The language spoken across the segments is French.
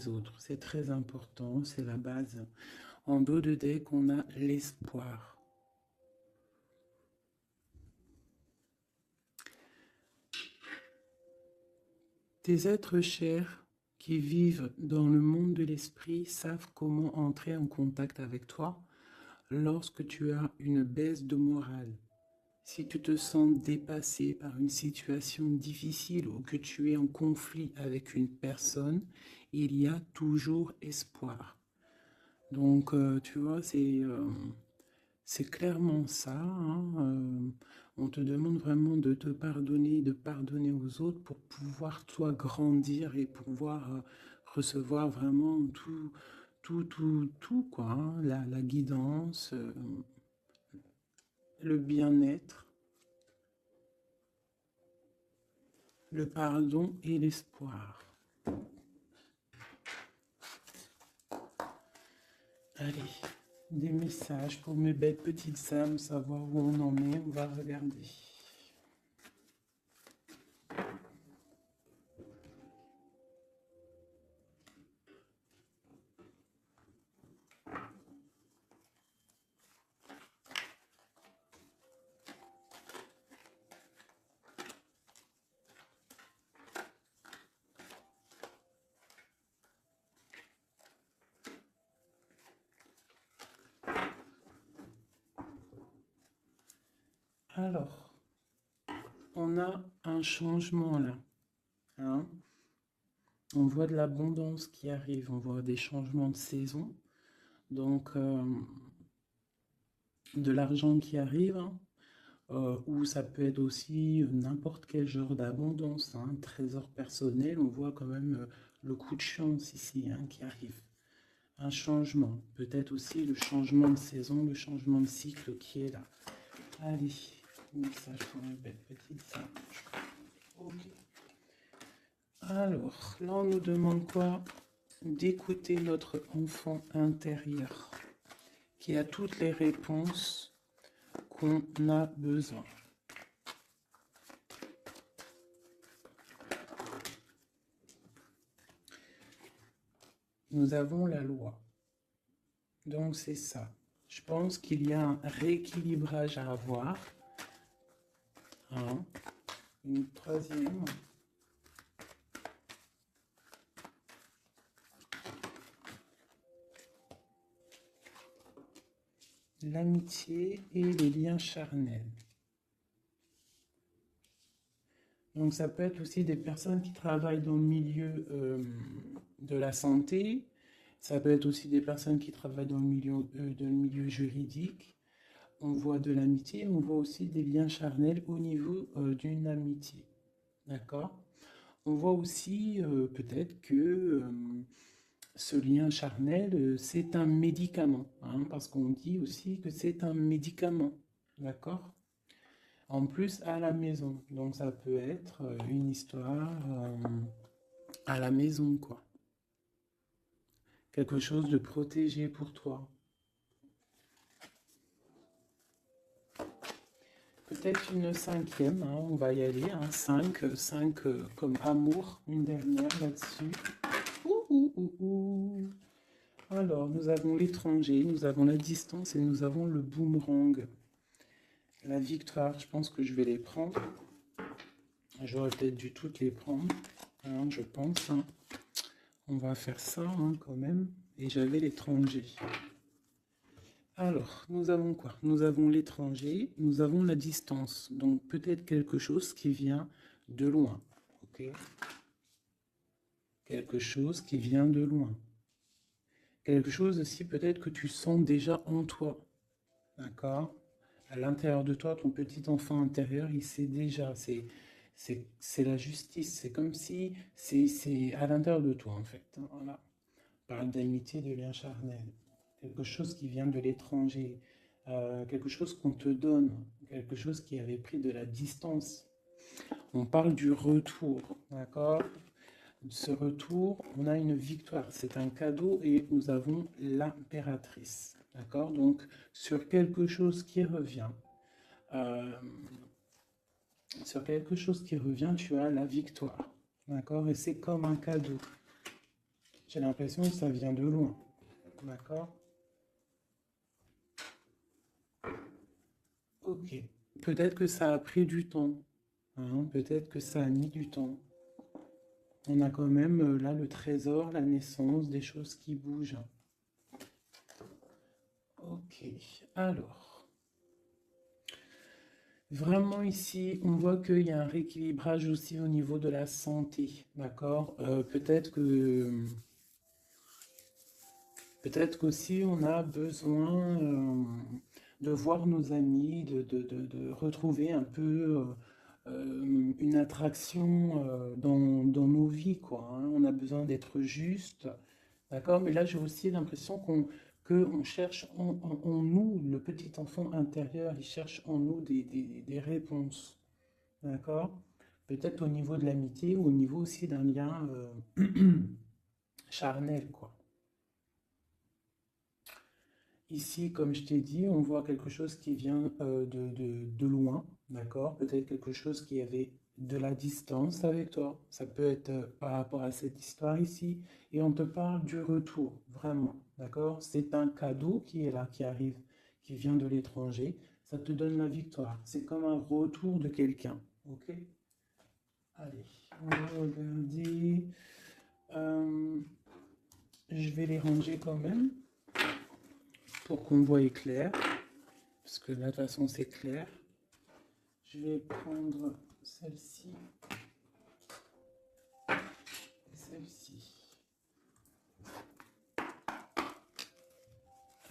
autres. C'est très important, c'est la base. En dos de deck, on a l'espoir. Tes êtres chers qui vivent dans le monde de l'esprit savent comment entrer en contact avec toi lorsque tu as une baisse de morale. Si tu te sens dépassé par une situation difficile ou que tu es en conflit avec une personne, il y a toujours espoir. Donc, tu vois, c'est clairement ça. Hein, on te demande vraiment de te pardonner, de pardonner aux autres pour pouvoir, toi, grandir et pouvoir recevoir vraiment tout, quoi. Hein, la guidance, le bien-être, le pardon et l'espoir. Allez, des messages pour mes belles petites âmes, savoir où on en est, on va regarder. Alors, on a un changement là. Hein, on voit de l'abondance qui arrive, on voit des changements de saison. Donc, de l'argent qui arrive, hein, ou ça peut être aussi n'importe quel genre d'abondance, hein, trésor personnel. On voit quand même le coup de chance ici, hein, qui arrive. Un changement, peut-être aussi le changement de saison, le changement de cycle qui est là. Allez, message pour une belle petite singe. Ok. Alors, là on nous demande quoi? D'écouter notre enfant intérieur qui a toutes les réponses qu'on a besoin. Nous avons la loi. Donc c'est ça. Je pense qu'il y a un rééquilibrage à avoir. Hein. Une troisième. L'amitié et les liens charnels. Donc ça peut être aussi des personnes qui travaillent dans le milieu de la santé. Ça peut être aussi des personnes qui travaillent dans le milieu juridique. On voit de l'amitié, on voit aussi des liens charnels au niveau d'une amitié. D'accord? On voit aussi peut-être que ce lien charnel, c'est un médicament. Hein, parce qu'on dit aussi que c'est un médicament. D'accord? En plus, à la maison. Donc ça peut être une histoire à la maison, quoi. Quelque chose de protégé pour toi. Peut-être une cinquième, hein, on va y aller, hein, 5 comme amour, une dernière là-dessus. Alors, nous avons l'étranger, nous avons la distance et nous avons le boomerang. La victoire, je pense que je vais les prendre. J'aurais peut-être dû toutes les prendre, hein, je pense. Hein. On va faire ça hein, quand même. Et j'avais l'étranger. Alors, nous avons quoi? Nous avons l'étranger, nous avons la distance. Donc peut-être quelque chose qui vient de loin. Ok? Quelque chose qui vient de loin. Quelque chose aussi peut-être que tu sens déjà en toi. D'accord? À l'intérieur de toi, ton petit enfant intérieur, il sait déjà. C'est la justice. C'est comme si c'est à l'intérieur de toi, en fait. Voilà. On parle d'amitié, de lien charnel. Quelque chose qui vient de l'étranger. Quelque chose qu'on te donne. Quelque chose qui avait pris de la distance. On parle du retour. D'accord? Ce retour, on a une victoire. C'est un cadeau et nous avons l'impératrice. D'accord? Donc, sur quelque chose qui revient, tu as la victoire. D'accord? Et c'est comme un cadeau. J'ai l'impression que ça vient de loin. D'accord? Ok. Peut-être que ça a pris du temps. Hein, peut-être que ça a mis du temps. On a quand même là le trésor, la naissance, des choses qui bougent. Ok. Alors, vraiment ici, on voit qu'il y a un rééquilibrage aussi au niveau de la santé. D'accord? Peut-être qu'aussi on a besoin de voir nos amis, de retrouver un peu une attraction dans nos vies, quoi. Hein. On a besoin d'être juste, d'accord? Mais là, j'ai aussi l'impression qu'on cherche en nous, le petit enfant intérieur, il cherche en nous des réponses, d'accord? Peut-être au niveau de l'amitié ou au niveau aussi d'un lien charnel, quoi. Ici, comme je t'ai dit, on voit quelque chose qui vient de loin, d'accord? Peut-être quelque chose qui avait de la distance avec toi. Ça peut être par rapport à cette histoire ici. Et on te parle du retour, vraiment, d'accord? C'est un cadeau qui est là, qui arrive, qui vient de l'étranger. Ça te donne la victoire. C'est comme un retour de quelqu'un, ok? Allez, on va regarder. Euh, je vais les ranger quand même pour qu'on voie clair. Parce que là, de toute façon, c'est clair. Je vais prendre celle-ci et celle-ci.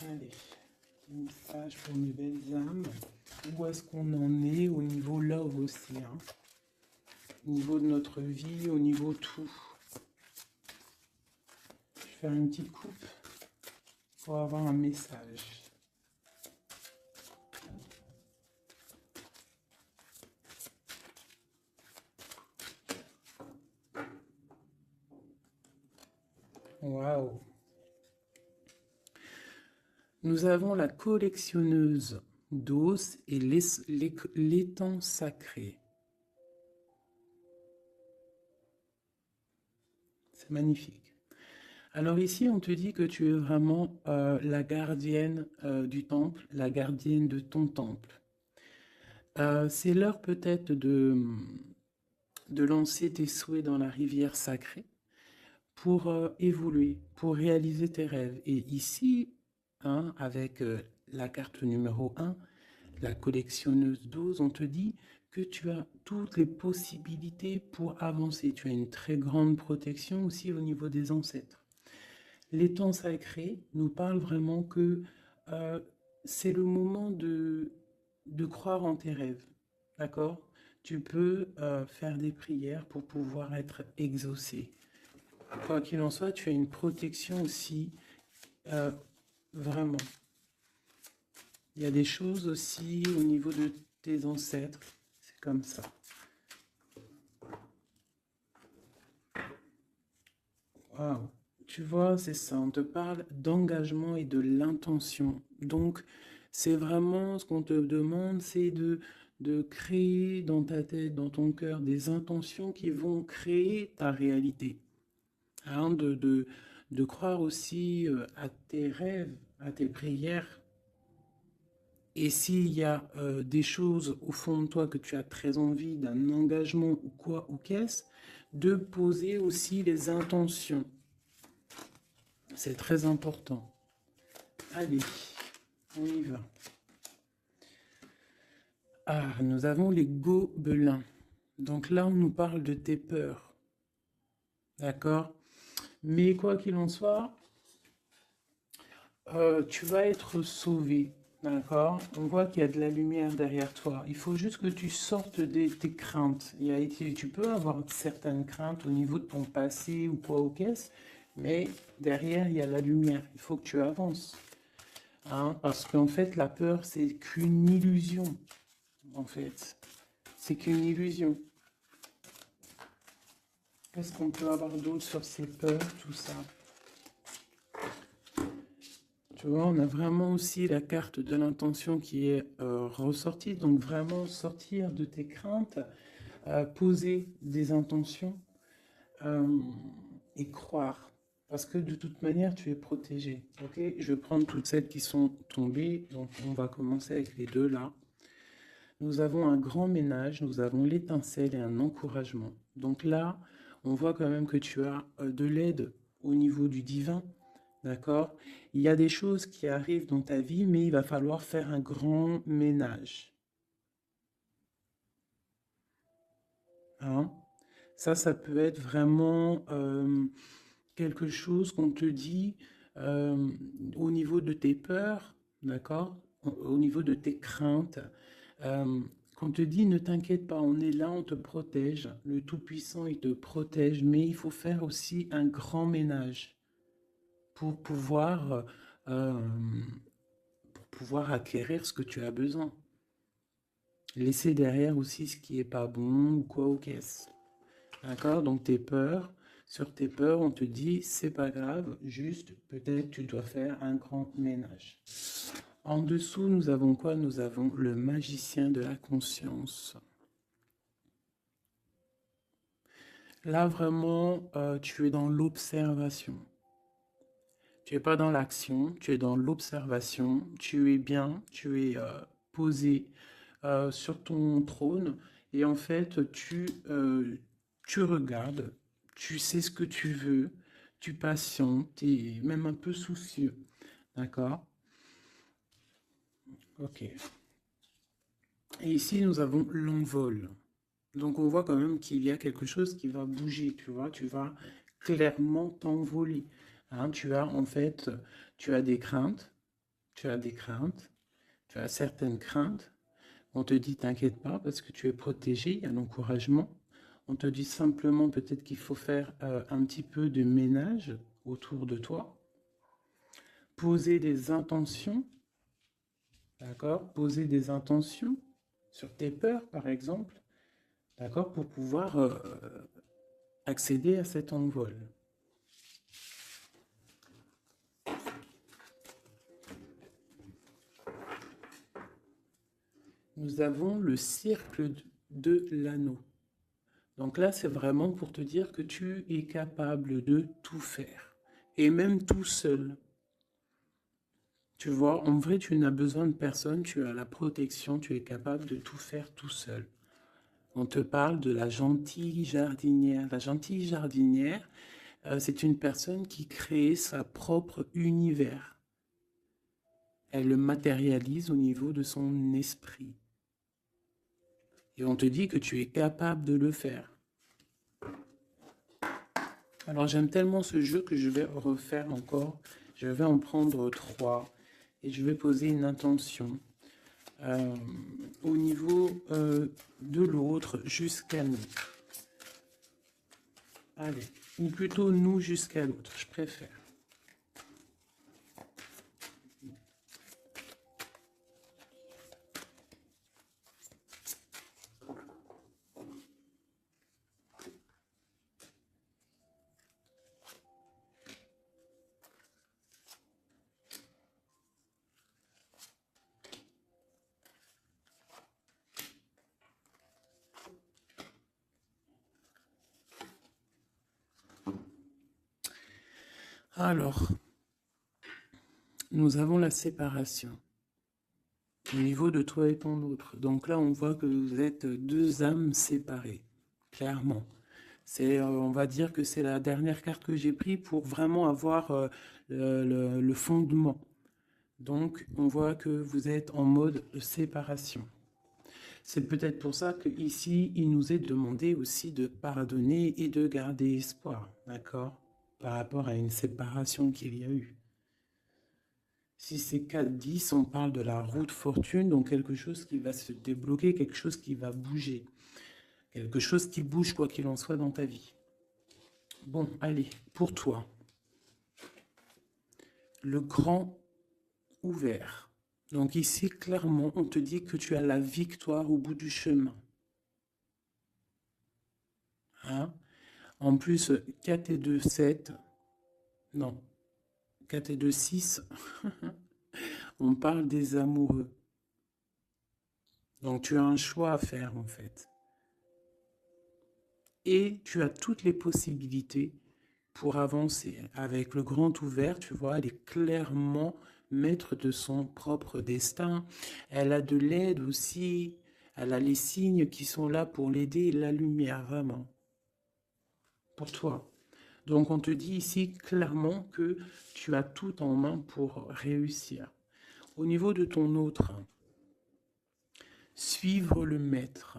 Allez, petit message pour mes belles âmes. Où est-ce qu'on en est au niveau love aussi, hein? Au niveau de notre vie, au niveau tout. Je vais faire une petite coupe pour avoir un message. Waouh! Nous avons la collectionneuse d'os et l'étang sacré. C'est magnifique. Alors ici, on te dit que tu es vraiment la gardienne du temple, la gardienne de ton temple. C'est l'heure peut-être de lancer tes souhaits dans la rivière sacrée pour évoluer, pour réaliser tes rêves. Et ici, hein, avec la carte numéro 1, la collectionneuse d'os, on te dit que tu as toutes les possibilités pour avancer. Tu as une très grande protection aussi au niveau des ancêtres. L'étang sacré nous parle vraiment que c'est le moment de croire en tes rêves. D'accord? Tu peux faire des prières pour pouvoir être exaucé. Quoi qu'il en soit, tu as une protection aussi, vraiment. Il y a des choses aussi au niveau de tes ancêtres. C'est comme ça. Waouh! Tu vois, c'est ça, on te parle d'engagement et de l'intention. Donc, c'est vraiment ce qu'on te demande, c'est de créer dans ta tête, dans ton cœur, des intentions qui vont créer ta réalité. Hein, de croire aussi à tes rêves, à tes prières. Et s'il y a des choses au fond de toi que tu as très envie, d'un engagement ou quoi ou qu'est-ce, de poser aussi les intentions. C'est très important. Allez, on y va. Ah, nous avons les gobelins. Donc là, on nous parle de tes peurs. D'accord? Mais quoi qu'il en soit, tu vas être sauvé. D'accord? On voit qu'il y a de la lumière derrière toi. Il faut juste que tu sortes de tes craintes. Tu peux avoir certaines craintes au niveau de ton passé ou quoi ou qu'est-ce, mais derrière, il y a la lumière. Il faut que tu avances. Hein, parce qu'en fait, la peur, c'est qu'une illusion. En fait, c'est qu'une illusion. Qu'est-ce qu'on peut avoir d'autre sur ces peurs, tout ça? Tu vois, on a vraiment aussi la carte de l'intention qui est ressortie. Donc vraiment sortir de tes craintes, poser des intentions et croire. Parce que de toute manière, tu es protégé. Ok? Je vais prendre toutes celles qui sont tombées. Donc, on va commencer avec les deux là. Nous avons un grand ménage, nous avons l'étincelle et un encouragement. Donc là, on voit quand même que tu as de l'aide au niveau du divin. D'accord? Il y a des choses qui arrivent dans ta vie, mais il va falloir faire un grand ménage. Hein? Ça peut être vraiment quelque chose qu'on te dit euh, au niveau de tes peurs, d'accord? Au niveau de tes craintes. Euh, qu'on te dit, ne t'inquiète pas, on est là, on te protège. Le Tout-Puissant, il te protège, mais il faut faire aussi un grand ménage pour pouvoir, euh, pour pouvoir acquérir ce que tu as besoin. Laisser derrière aussi ce qui est pas bon ou quoi ou qu'est-ce. D'accord? Donc tes peurs, sur tes peurs, on te dit, c'est pas grave, juste peut-être tu dois faire un grand ménage. En dessous, nous avons quoi? Nous avons le magicien de la conscience. Là, vraiment, tu es dans l'observation. Tu n'es pas dans l'action, tu es dans l'observation. Tu es bien, tu es posé sur ton trône. Et en fait, tu regardes, tu sais ce que tu veux, tu patientes, tu es même un peu soucieux. D'accord? Ok. Et ici, nous avons l'envol. Donc, on voit quand même qu'il y a quelque chose qui va bouger, tu vois. Tu vas clairement t'envoler. Hein, tu as en fait, tu as des craintes, tu as des craintes, tu as certaines craintes. On te dit, t'inquiète pas, parce que tu es protégé, il y a l'encouragement. On te dit simplement peut-être qu'il faut faire un petit peu de ménage autour de toi. Poser des intentions, d'accord? Poser des intentions sur tes peurs, par exemple, d'accord? Pour pouvoir accéder à cet envol. Nous avons le cercle de l'anneau. Donc là, c'est vraiment pour te dire que tu es capable de tout faire. Et même tout seul. Tu vois, en vrai, tu n'as besoin de personne, tu as la protection, tu es capable de tout faire tout seul. On te parle de la gentille jardinière. La gentille jardinière, c'est une personne qui crée sa propre univers. Elle le matérialise au niveau de son esprit. Et on te dit que tu es capable de le faire. Alors j'aime tellement ce jeu que je vais refaire encore. Je vais en prendre 3 et je vais poser une intention au niveau de l'autre jusqu'à nous. Allez, ou plutôt nous jusqu'à l'autre, je préfère. Alors, nous avons la séparation au niveau de toi et ton autre. Donc là, on voit que vous êtes deux âmes séparées, clairement. On va dire que c'est la dernière carte que j'ai prise pour vraiment avoir le fondement. Donc, on voit que vous êtes en mode séparation. C'est peut-être pour ça qu'ici, il nous est demandé aussi de pardonner et de garder espoir, d'accord? Par rapport à une séparation qu'il y a eu. Si c'est 4-10, on parle de la roue de fortune, donc quelque chose qui va se débloquer, quelque chose qui va bouger. Quelque chose qui bouge quoi qu'il en soit dans ta vie. Bon, allez, pour toi. Le grand ouvert. Donc ici, clairement, on te dit que tu as la victoire au bout du chemin. Hein? En plus, 4 et 2, 7. Non, 4 et 2, 6. On parle des amoureux. Donc tu as un choix à faire en fait. Et tu as toutes les possibilités pour avancer. Avec le grand ouvert, tu vois, elle est clairement maître de son propre destin. Elle a de l'aide aussi. Elle a les signes qui sont là pour l'aider, la lumière, vraiment, pour toi. Donc, on te dit ici clairement que tu as tout en main pour réussir. Au niveau de ton autre, suivre le maître.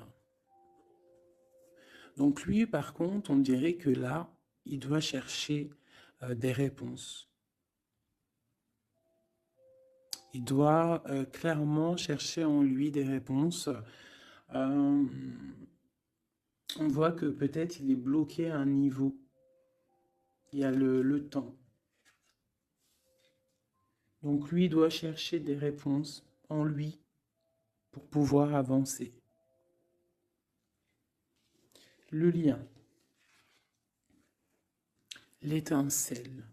Donc, lui, par contre, on dirait que là, il doit chercher des réponses. Il doit clairement chercher en lui des réponses. On voit que peut-être il est bloqué à un niveau. Il y a le temps. Donc lui doit chercher des réponses en lui pour pouvoir avancer. Le lien. L'étincelle.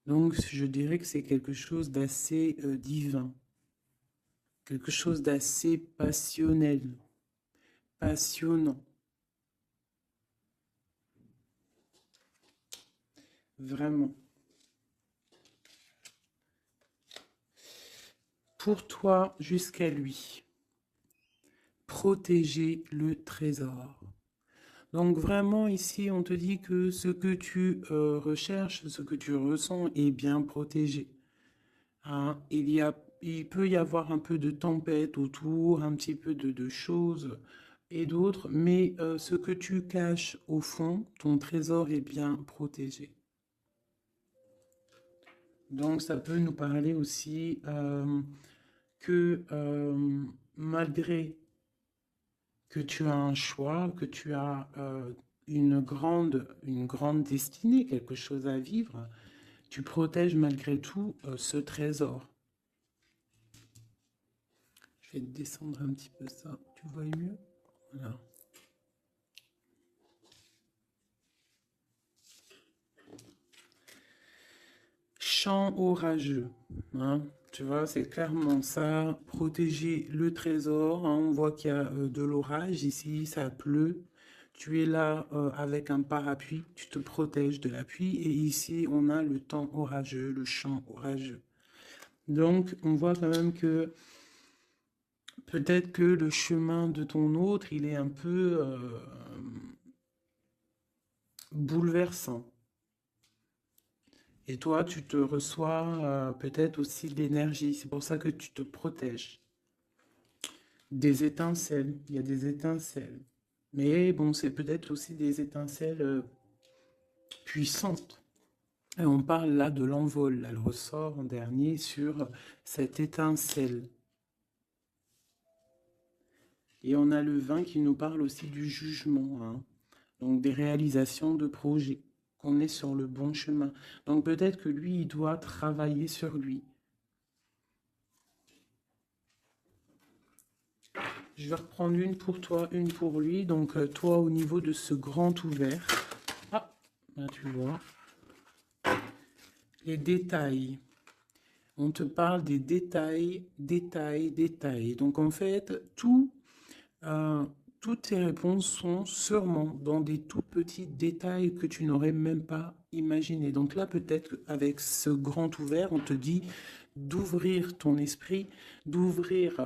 Donc je dirais que c'est quelque chose d'assez divin. Quelque chose d'assez passionnel. Passionnant. Vraiment. Pour toi jusqu'à lui. Protéger le trésor. Donc vraiment ici on te dit que ce que tu recherches, ce que tu ressens est bien protégé. Hein, il peut y avoir un peu de tempête autour, un petit peu de choses et d'autres, mais ce que tu caches au fond, ton trésor est bien protégé. Donc ça peut nous parler aussi que malgré que tu as un choix, que tu as une grande destinée, quelque chose à vivre, tu protèges malgré tout ce trésor. Je vais descendre un petit peu ça, tu vois mieux? Voilà. Chant orageux, hein, tu vois, c'est clairement ça, protéger le trésor, hein, on voit qu'il y a de l'orage ici, ça pleut, tu es là avec un parapluie, tu te protèges de la pluie, et ici on a le temps orageux, le chant orageux. Donc on voit quand même que peut-être que le chemin de ton autre, il est un peu bouleversant. Et toi, tu te reçois peut-être aussi de l'énergie. C'est pour ça que tu te protèges. Des étincelles. Il y a des étincelles. Mais bon, c'est peut-être aussi des étincelles puissantes. Et on parle là de l'envol. Elle ressort en dernier sur cette étincelle. Et on a le 20 qui nous parle aussi du jugement. Hein. Donc des réalisations de projets. Qu'on est sur le bon chemin. Donc peut-être que lui, il doit travailler sur lui. Je vais reprendre une pour toi, une pour lui. Donc, toi, au niveau de ce grand ouvert. Ah, là, tu vois. Les détails. On te parle des détails, détails, détails. Donc, en fait, toutes tes réponses sont sûrement dans des tout petits détails que tu n'aurais même pas imaginé. Donc là, peut-être avec ce grand ouvert, on te dit d'ouvrir ton esprit, d'ouvrir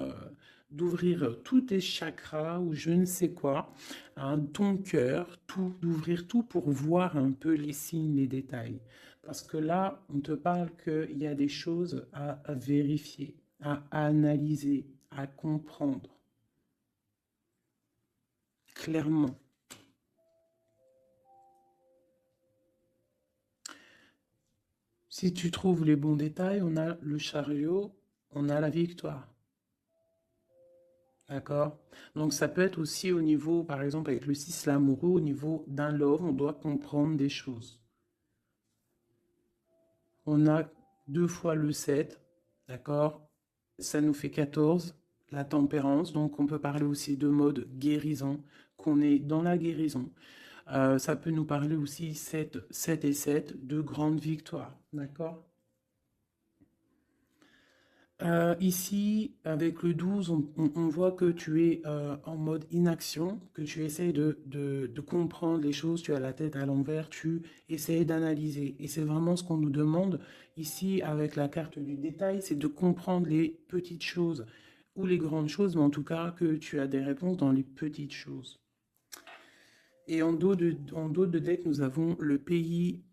tous tes chakras ou je ne sais quoi, hein, ton cœur, tout, d'ouvrir tout pour voir un peu les signes, les détails. Parce que là, on te parle qu'il y a des choses à vérifier, à analyser, à comprendre. Clairement. Si tu trouves les bons détails, on a le chariot, on a la victoire. D'accord? Donc ça peut être aussi au niveau, par exemple avec le 6 l'amoureux, au niveau d'un love, on doit comprendre des choses. On a 2 fois le 7, d'accord? Ça nous fait 14, la tempérance, donc on peut parler aussi de mode guérison, qu'on est dans la guérison. Ça peut nous parler aussi 7, 7 et 7 de grandes victoires, d'accord? Ici, avec le 12, on voit que tu es en mode inaction, que tu essayes de comprendre les choses, tu as la tête à l'envers, tu essayes d'analyser. Et c'est vraiment ce qu'on nous demande ici avec la carte du détail, c'est de comprendre les petites choses ou les grandes choses, mais en tout cas que tu as des réponses dans les petites choses. Et en dos de deck, nous avons le pays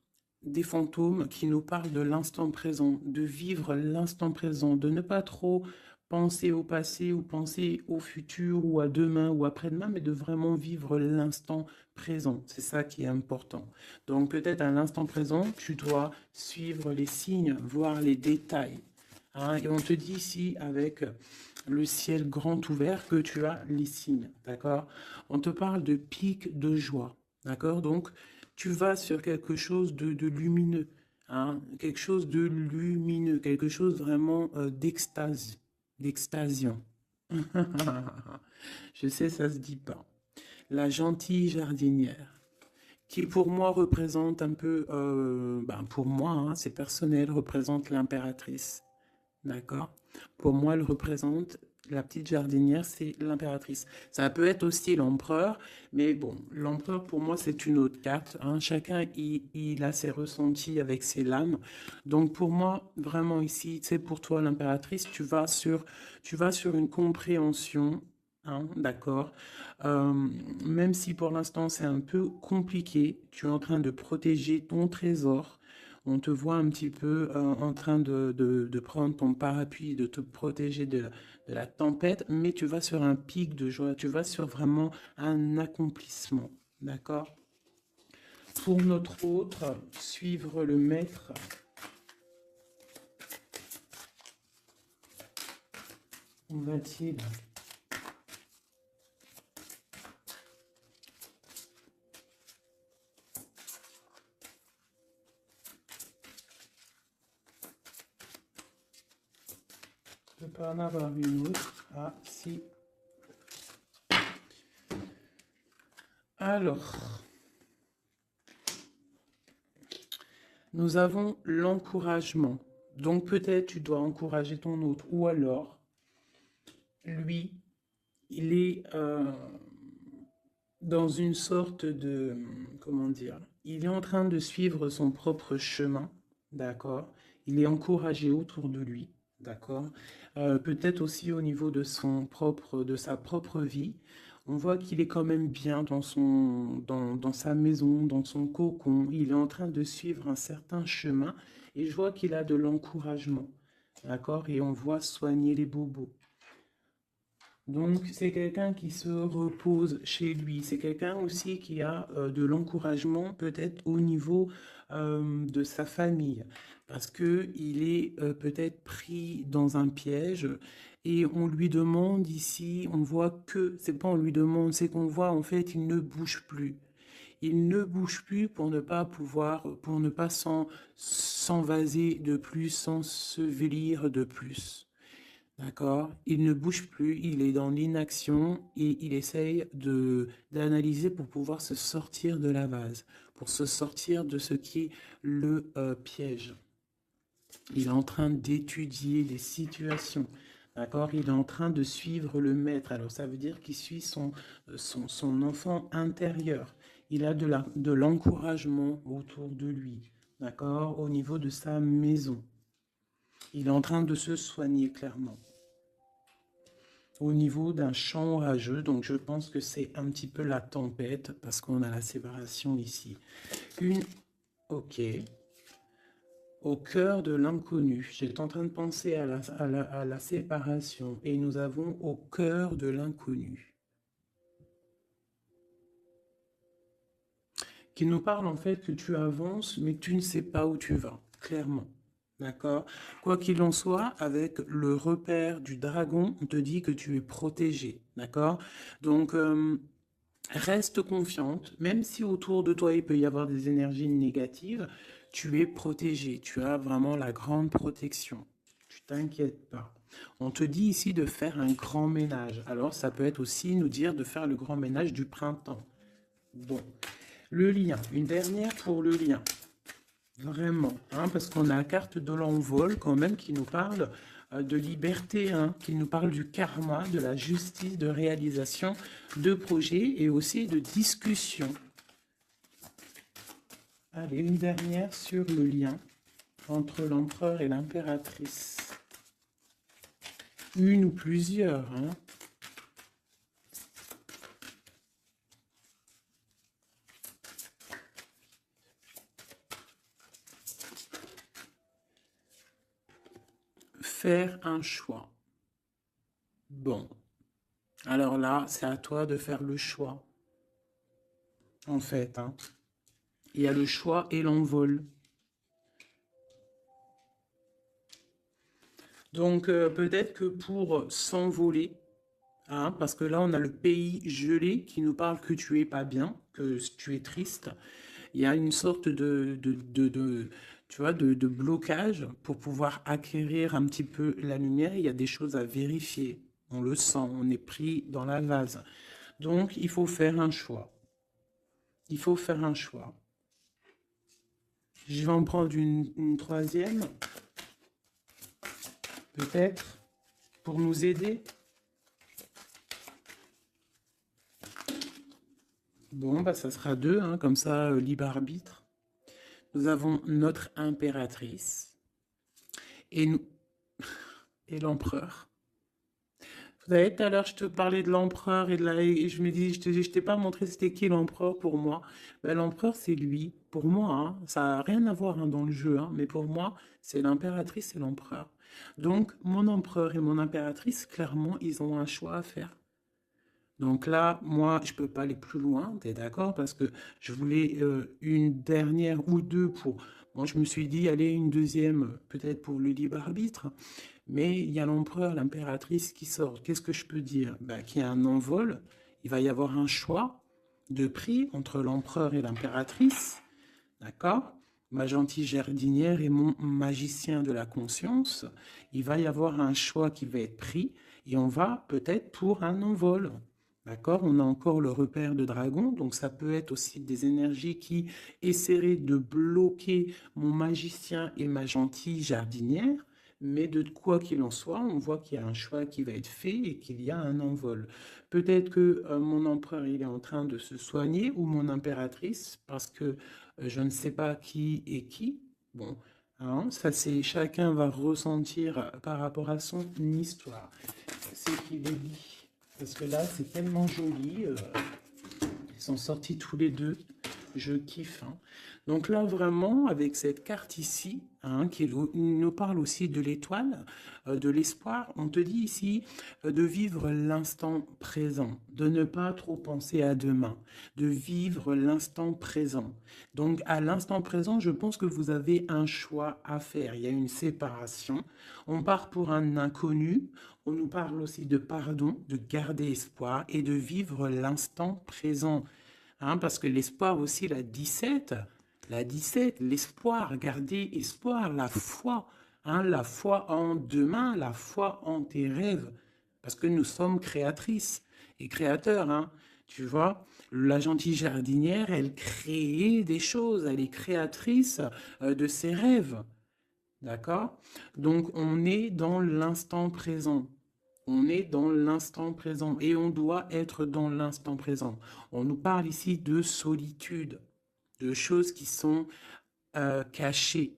des fantômes qui nous parlent de l'instant présent, de vivre l'instant présent, de ne pas trop penser au passé ou penser au futur ou à demain ou après-demain, mais de vraiment vivre l'instant présent. C'est ça qui est important. Donc peut-être à l'instant présent, tu dois suivre les signes, voir les détails. Hein, et on te dit ici avec le ciel grand ouvert que tu as les signes, d'accord? On te parle de pic de joie, d'accord? Donc, tu vas sur quelque chose de lumineux, hein? Quelque chose de lumineux, quelque chose vraiment d'extase, d'extasiant. Je sais, ça se dit pas. La gentille jardinière, qui pour moi représente un peu, pour moi, hein, c'est personnel, représente l'impératrice. D'accord? Pour moi, elle représente la petite jardinière, c'est l'impératrice. Ça peut être aussi l'empereur, mais bon, l'empereur pour moi c'est une autre carte. Hein. Chacun il a ses ressentis avec ses lames. Donc pour moi, vraiment ici, c'est pour toi l'impératrice, tu vas sur une compréhension. Hein, d'accord. Euh, Même si pour l'instant c'est un peu compliqué, tu es en train de protéger ton trésor. On te voit un petit peu en train de prendre ton parapluie, de te protéger de la tempête, mais tu vas sur un pic de joie, tu vas sur vraiment un accomplissement. D'accord? Pour notre autre, suivre le maître. Où va-t-il? Je peux pas en avoir une autre. Ah, si. Alors, nous avons l'encouragement. Donc peut-être tu dois encourager ton autre. Ou alors, lui, il est dans une sorte de, comment dire, il est en train de suivre son propre chemin, d'accord? Il est encouragé autour de lui, d'accord? Peut-être aussi au niveau de de sa propre vie. On voit qu'il est quand même bien dans sa maison, dans son cocon. Il est en train de suivre un certain chemin et je vois qu'il a de l'encouragement, d'accord? Et on voit soigner les bobos. Donc, c'est quelqu'un qui se repose chez lui. C'est quelqu'un aussi qui a de l'encouragement peut-être au niveau de sa famille. Parce que il est peut-être pris dans un piège et on lui demande ici, on voit que, c'est pas on lui demande, c'est qu'on voit en fait, il ne bouge plus. Il ne bouge plus pour ne pas pouvoir, pour ne pas s'envaser de plus, s'ensevelir de plus. D'accord? Il ne bouge plus, il est dans l'inaction et il essaye d'analyser pour pouvoir se sortir de la vase, pour se sortir de ce qui le piège. Il est en train d'étudier les situations. D'accord? Il est en train de suivre le maître. Alors ça veut dire qu'il suit son enfant intérieur. Il a de l'encouragement autour de lui. D'accord? Au niveau de sa maison. Il est en train de se soigner clairement. Au niveau d'un champ orageux, donc je pense que c'est un petit peu la tempête parce qu'on a la séparation ici. Ok. Au cœur de l'inconnu. J'étais en train de penser à la séparation et nous avons au cœur de l'inconnu. Qui nous parle en fait que tu avances mais tu ne sais pas où tu vas, clairement. D'accord? Quoi qu'il en soit, avec le repère du dragon, on te dit que tu es protégé. D'accord? Donc, reste confiante, même si autour de toi il peut y avoir des énergies négatives, tu es protégé. Tu as vraiment la grande protection. Tu t'inquiètes pas. On te dit ici de faire un grand ménage. Alors, ça peut être aussi nous dire de faire le grand ménage du printemps. Bon. Le lien. Une dernière pour le lien. Vraiment, hein, parce qu'on a la carte de l'envol quand même qui nous parle de liberté, hein, qui nous parle du karma, de la justice, de réalisation de projets et aussi de discussion. Allez, une dernière sur le lien entre l'empereur et l'impératrice. Une ou plusieurs, hein. Faire un choix. Bon, alors là, c'est à toi de faire le choix, en fait, hein. Il y a le choix et l'envol. Donc, peut-être que pour s'envoler, hein, parce que là, on a le pays gelé qui nous parle que tu es pas bien, que tu es triste. Il y a une sorte tu vois, de blocage pour pouvoir acquérir un petit peu la lumière. Il y a des choses à vérifier. On le sent, on est pris dans la vase. Donc, il faut faire un choix. Il faut faire un choix. Je vais en prendre une troisième, peut-être, pour nous aider. Bon, bah, ça sera deux, hein, comme ça, libre arbitre. Nous avons notre impératrice et nous et l'empereur. Vous savez, tout à l'heure, je te parlais de l'empereur et je me dis, je t'ai pas montré c'était qui l'empereur pour moi. Ben, l'empereur, c'est lui. Pour moi, hein, ça n'a rien à voir hein, dans le jeu, hein, mais pour moi, c'est l'impératrice et l'empereur. Donc, mon empereur et mon impératrice, clairement, ils ont un choix à faire. Donc là, moi, je peux pas aller plus loin, t'es d'accord? Parce que je voulais une dernière ou deux pour... Moi, je me suis dit, allez, une deuxième, peut-être pour le libre arbitre. Mais il y a l'empereur, l'impératrice qui sort. Qu'est-ce que je peux dire? Ben, qu'il y a un envol. Il va y avoir un choix de prix entre l'empereur et l'impératrice. D'accord? Ma gentille jardinière et mon magicien de la conscience. Il va y avoir un choix qui va être pris et on va peut-être pour un envol. D'accord? On a encore le repère de dragon, donc ça peut être aussi des énergies qui essaieraient de bloquer mon magicien et ma gentille jardinière. Mais de quoi qu'il en soit, on voit qu'il y a un choix qui va être fait et qu'il y a un envol. Peut-être que mon empereur il est en train de se soigner ou mon impératrice parce que je ne sais pas qui est qui. Bon, hein, ça c'est chacun va ressentir par rapport à son histoire. C'est qui le lit. Parce que là, c'est tellement joli. Ils sont sortis tous les deux. Je kiffe, hein. Donc là, vraiment, avec cette carte ici, hein, qui nous parle aussi de l'étoile, de l'espoir, on te dit ici de vivre l'instant présent, de ne pas trop penser à demain, de vivre l'instant présent. Donc à l'instant présent, je pense que vous avez un choix à faire. Il y a une séparation. On part pour un inconnu. On nous parle aussi de pardon, de garder espoir et de vivre l'instant présent. Hein, parce que l'espoir aussi, la 17, l'espoir, garder espoir, la foi, hein, la foi en demain, la foi en tes rêves, parce que nous sommes créatrices et créateurs, hein, tu vois. La gentille jardinière, elle crée des choses, elle est créatrice de ses rêves, d'accord? Donc on est dans l'instant présent. On est dans l'instant présent et on doit être dans l'instant présent. On nous parle ici de solitude, de choses qui sont cachées,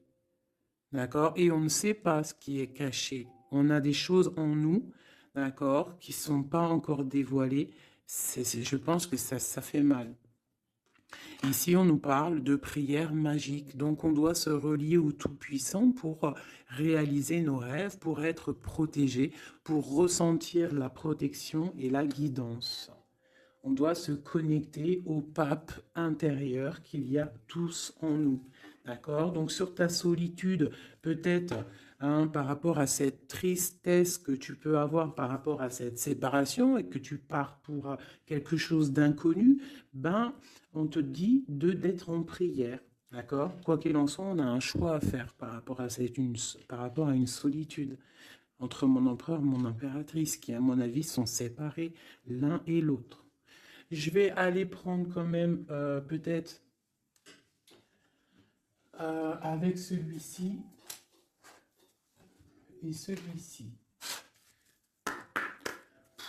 d'accord? Et on ne sait pas ce qui est caché. On a des choses en nous, d'accord, qui ne sont pas encore dévoilées. Je pense que ça fait mal. Ici, on nous parle de prière magique, donc on doit se relier au Tout-Puissant pour réaliser nos rêves, pour être protégé, pour ressentir la protection et la guidance. On doit se connecter au pape intérieur qu'il y a tous en nous. D'accord? Donc sur ta solitude, peut-être hein, par rapport à cette tristesse que tu peux avoir par rapport à cette séparation et que tu pars pour quelque chose d'inconnu, ben on te dit d'être en prière. D'accord? Quoi qu'il en soit, on a un choix à faire par rapport à par rapport à une solitude entre mon empereur et mon impératrice qui, à mon avis, sont séparés l'un et l'autre. Je vais aller prendre quand même peut-être avec celui-ci et celui-ci.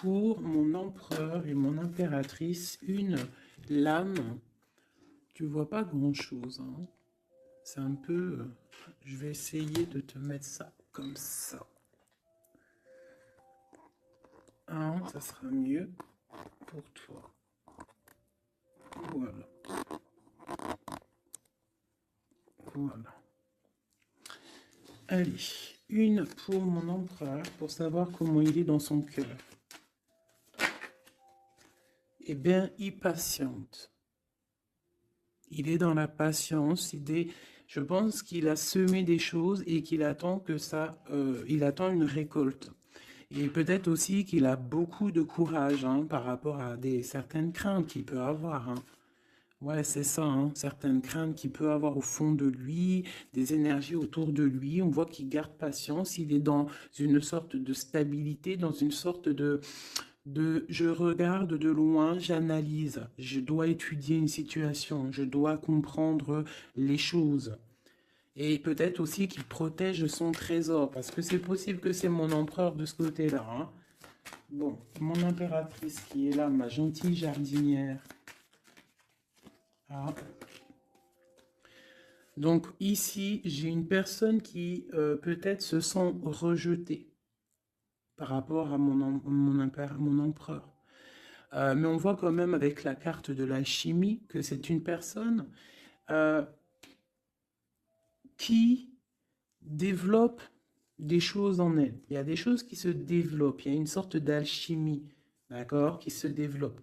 Pour mon empereur et mon impératrice, une lame, tu vois pas grand-chose, hein. C'est un peu... je vais essayer de te mettre ça comme ça. Hein, ça sera mieux pour toi. Voilà. Voilà. Allez, une pour mon empereur, pour savoir comment il est dans son cœur. Eh bien, il patiente. Il est dans la patience. Je pense qu'il a semé des choses et qu'il attend que ça, il attend une récolte. Et peut-être aussi qu'il a beaucoup de courage, hein, par rapport à certaines craintes qu'il peut avoir, hein. Ouais, c'est ça, hein, certaines craintes qu'il peut avoir au fond de lui, des énergies autour de lui. On voit qu'il garde patience, il est dans une sorte de stabilité, dans une sorte de je regarde de loin, j'analyse, je dois étudier une situation, je dois comprendre les choses. Et peut-être aussi qu'il protège son trésor, parce que c'est possible que c'est mon empereur de ce côté-là, hein. Bon, mon impératrice qui est là, ma gentille jardinière. Ah. Donc ici, j'ai une personne qui peut-être se sent rejetée par rapport à mon empereur. Mais on voit quand même avec la carte de l'alchimie que c'est une personne qui développe des choses en elle. Il y a des choses qui se développent, il y a une sorte d'alchimie, d'accord, qui se développe.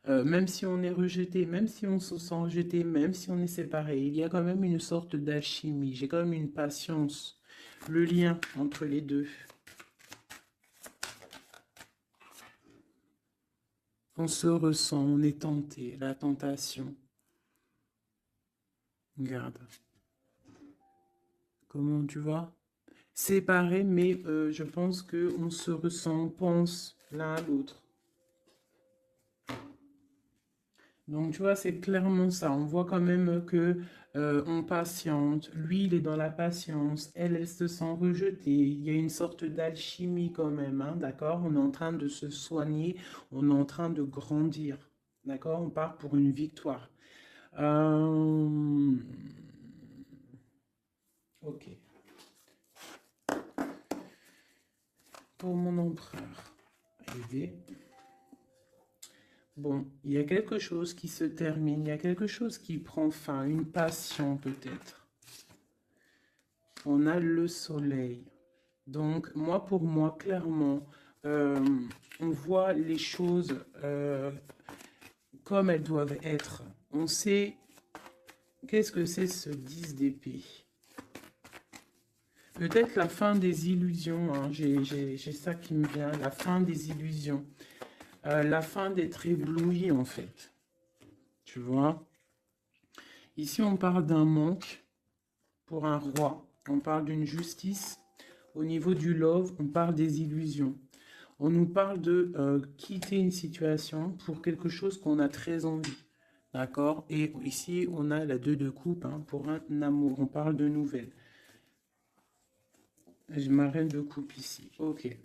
Même si on est rejeté, même si on se sent rejeté, même si on est séparé, il y a quand même une sorte d'alchimie. J'ai quand même une patience, le lien entre les deux. On se ressent, on est tenté, la tentation. Regarde. Comment tu vois? Séparés, mais je pense qu'on se ressent, on pense l'un à l'autre. Donc, tu vois, c'est clairement ça. On voit quand même que on patiente. Lui, il est dans la patience. Elle se sent rejetée. Il y a une sorte d'alchimie quand même, hein, d'accord? On est en train de se soigner. On est en train de grandir. D'accord? On part pour une victoire. Ok. Pour mon empereur. Aider. Bon, il y a quelque chose qui se termine, il y a quelque chose qui prend fin, une passion peut-être. On a le soleil. Donc, moi, pour moi, clairement, on voit les choses comme elles doivent être. On sait qu'est-ce que c'est ce 10 d'épée. Peut-être la fin des illusions, hein. J'ai ça qui me vient, la fin des illusions. La fin d'être ébloui, en fait. Tu vois? Ici, on parle d'un manque pour un roi. On parle d'une justice. Au niveau du love, on parle des illusions. On nous parle de quitter une situation pour quelque chose qu'on a très envie. D'accord? Et ici, on a la 2 de coupe, hein, pour un amour. On parle de nouvelles. Je m'arrête de coupe ici. Ok.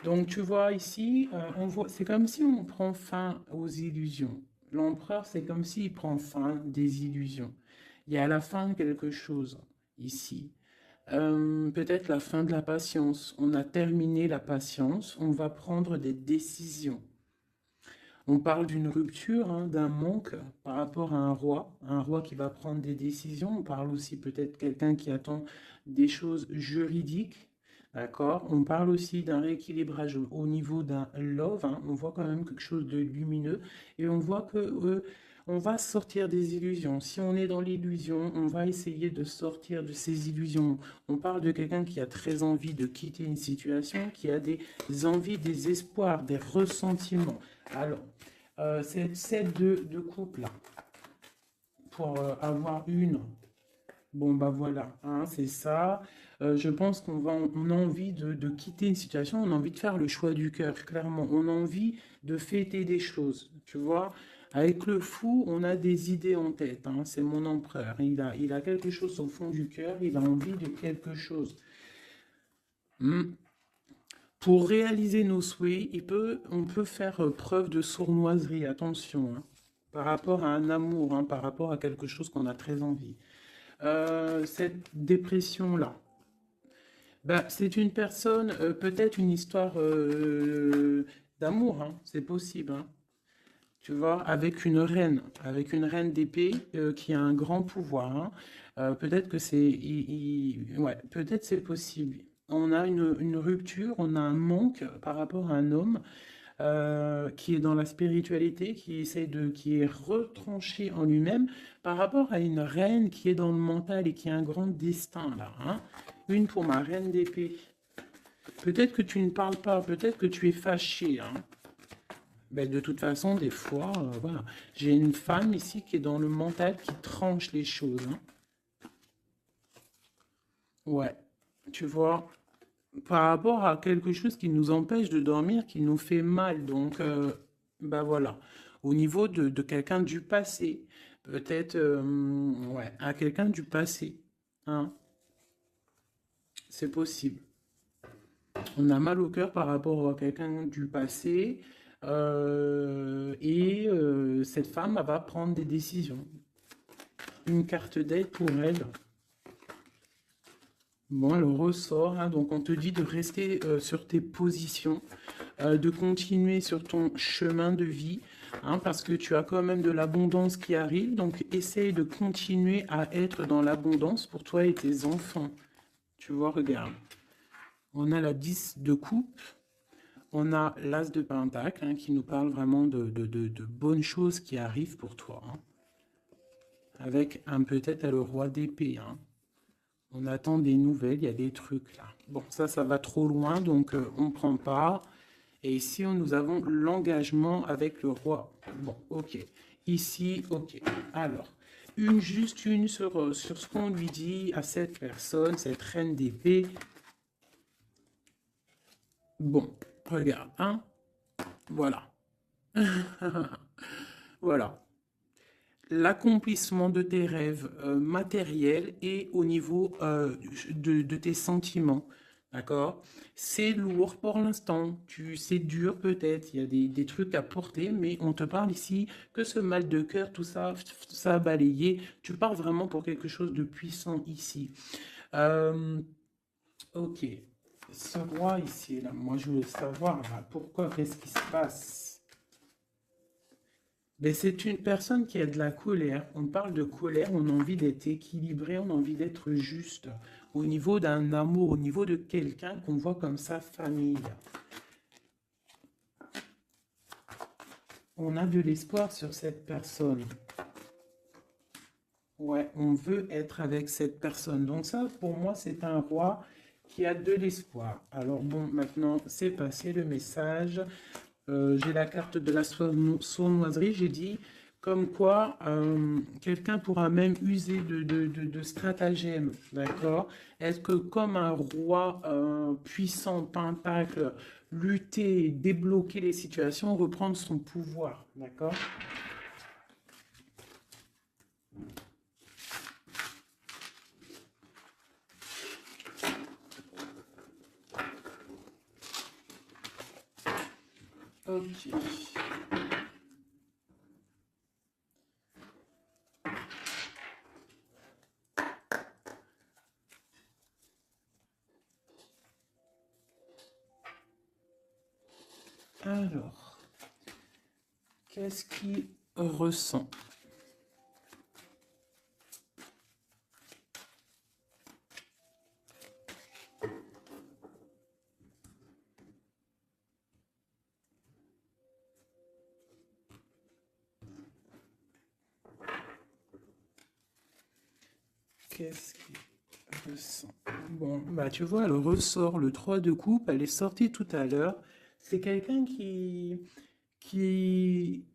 Donc, tu vois ici, on voit, c'est comme si on prend fin aux illusions. L'empereur, c'est comme s'il prend fin des illusions. Il y a la fin de quelque chose ici. Peut-être la fin de la patience. On a terminé la patience. On va prendre des décisions. On parle d'une rupture, hein, d'un manque par rapport à un roi qui va prendre des décisions. On parle aussi peut-être quelqu'un qui attend des choses juridiques. D'accord? On parle aussi d'un rééquilibrage au niveau d'un love, hein. On voit quand même quelque chose de lumineux et on voit que on va sortir des illusions. Si on est dans l'illusion, on va essayer de sortir de ces illusions. On parle de quelqu'un qui a très envie de quitter une situation, qui a des envies, des espoirs, des ressentiments. Alors, cette de couple là, pour avoir une. Bon, bah voilà, hein, c'est ça. Je pense on a envie de quitter une situation, on a envie de faire le choix du cœur, clairement. On a envie de fêter des choses, tu vois. Avec le fou, on a des idées en tête, hein, c'est mon empereur. Il a quelque chose au fond du cœur, il a envie de quelque chose. Hmm. Pour réaliser nos souhaits, on peut faire preuve de sournoiserie, attention, hein, par rapport à un amour, hein, par rapport à quelque chose qu'on a très envie. Cette dépression-là, bah, c'est une personne, peut-être une histoire d'amour, hein, c'est possible, hein, tu vois, avec une reine d'épée qui a un grand pouvoir, hein. Peut-être que ouais, peut-être c'est possible. On a une rupture, on a un manque par rapport à un homme qui est dans la spiritualité, qui est retranché en lui-même par rapport à une reine qui est dans le mental et qui a un grand destin là, hein. Une pour ma reine d'épée. Peut-être que tu ne parles pas, peut-être que tu es fâché, hein. Ben, de toute façon, des fois, voilà. J'ai une femme ici qui est dans le mental qui tranche les choses, hein. Ouais, tu vois, par rapport à quelque chose qui nous empêche de dormir, qui nous fait mal. Donc, bah voilà. Au niveau de quelqu'un du passé, peut-être, ouais, à quelqu'un du passé, hein, c'est possible. On a mal au cœur par rapport à quelqu'un du passé, et cette femme elle va prendre des décisions. Une carte d'aide pour elle. Bon, elle ressort, hein, donc on te dit de rester sur tes positions, de continuer sur ton chemin de vie, hein, parce que tu as quand même de l'abondance qui arrive, donc essaye de continuer à être dans l'abondance pour toi et tes enfants. Tu vois, regarde, on a la 10 de coupe, on a l'as de pentacle, hein, qui nous parle vraiment de bonnes choses qui arrivent pour toi, hein, avec un peut-être le roi d'épée, hein. On attend des nouvelles, il y a des trucs là. Bon, ça va trop loin, donc on ne prend pas. Et ici, nous avons l'engagement avec le roi. Bon, ok. Ici, ok. Alors, juste une sur ce qu'on lui dit à cette personne, cette reine d'épée. Bon, regarde, hein. Voilà. Voilà. L'accomplissement de tes rêves matériels et au niveau de tes sentiments. D'accord? C'est lourd pour l'instant, c'est dur peut-être, il y a des trucs à porter, mais on te parle ici que ce mal de cœur, tout ça a balayé. Tu parles vraiment pour quelque chose de puissant ici. Euh, ok, ce roi ici, là, moi je veux savoir là, pourquoi, qu'est-ce qui se passe? Mais c'est une personne qui a de la colère. On parle de colère, on a envie d'être équilibré, on a envie d'être juste au niveau d'un amour, au niveau de quelqu'un qu'on voit comme sa famille. On a de l'espoir sur cette personne. Ouais, on veut être avec cette personne. Donc ça, pour moi, c'est un roi qui a de l'espoir. Alors bon, maintenant, c'est passé le message. J'ai la carte de la sournoiserie, j'ai dit comme quoi quelqu'un pourra même user de stratagèmes, d'accord? Est-ce que comme un roi puissant, pentacle, lutter, débloquer les situations, reprendre son pouvoir, d'accord? Ok. Alors, qu'est-ce qu'il ressent? Qu'est-ce qu'il ressent? Bon, bah tu vois, elle ressort le 3 de coupe, elle est sortie tout à l'heure. C'est quelqu'un qui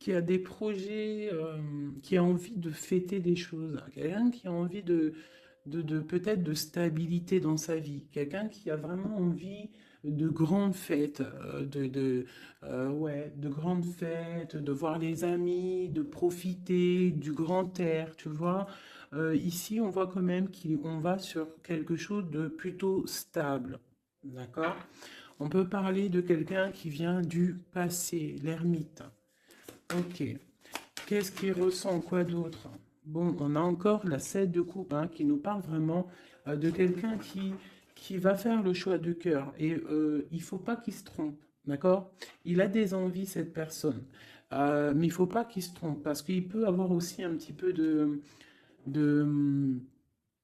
a des projets, qui a envie de fêter des choses, quelqu'un qui a envie peut-être de stabilité dans sa vie. Quelqu'un qui a vraiment envie de grandes fêtes, ouais, de grandes fêtes, de voir les amis, de profiter du grand air, tu vois. Ici, on voit quand même qu'on va sur quelque chose de plutôt stable, d'accord? On peut parler de quelqu'un qui vient du passé, l'ermite. Ok. Qu'est-ce qu'il ressent? Quoi d'autre? Bon, on a encore la 7 de coupe hein, qui nous parle vraiment de quelqu'un qui va faire le choix de cœur. Et il faut pas qu'il se trompe, d'accord? Il a des envies, cette personne. Mais il faut pas qu'il se trompe parce qu'il peut avoir aussi un petit peu de,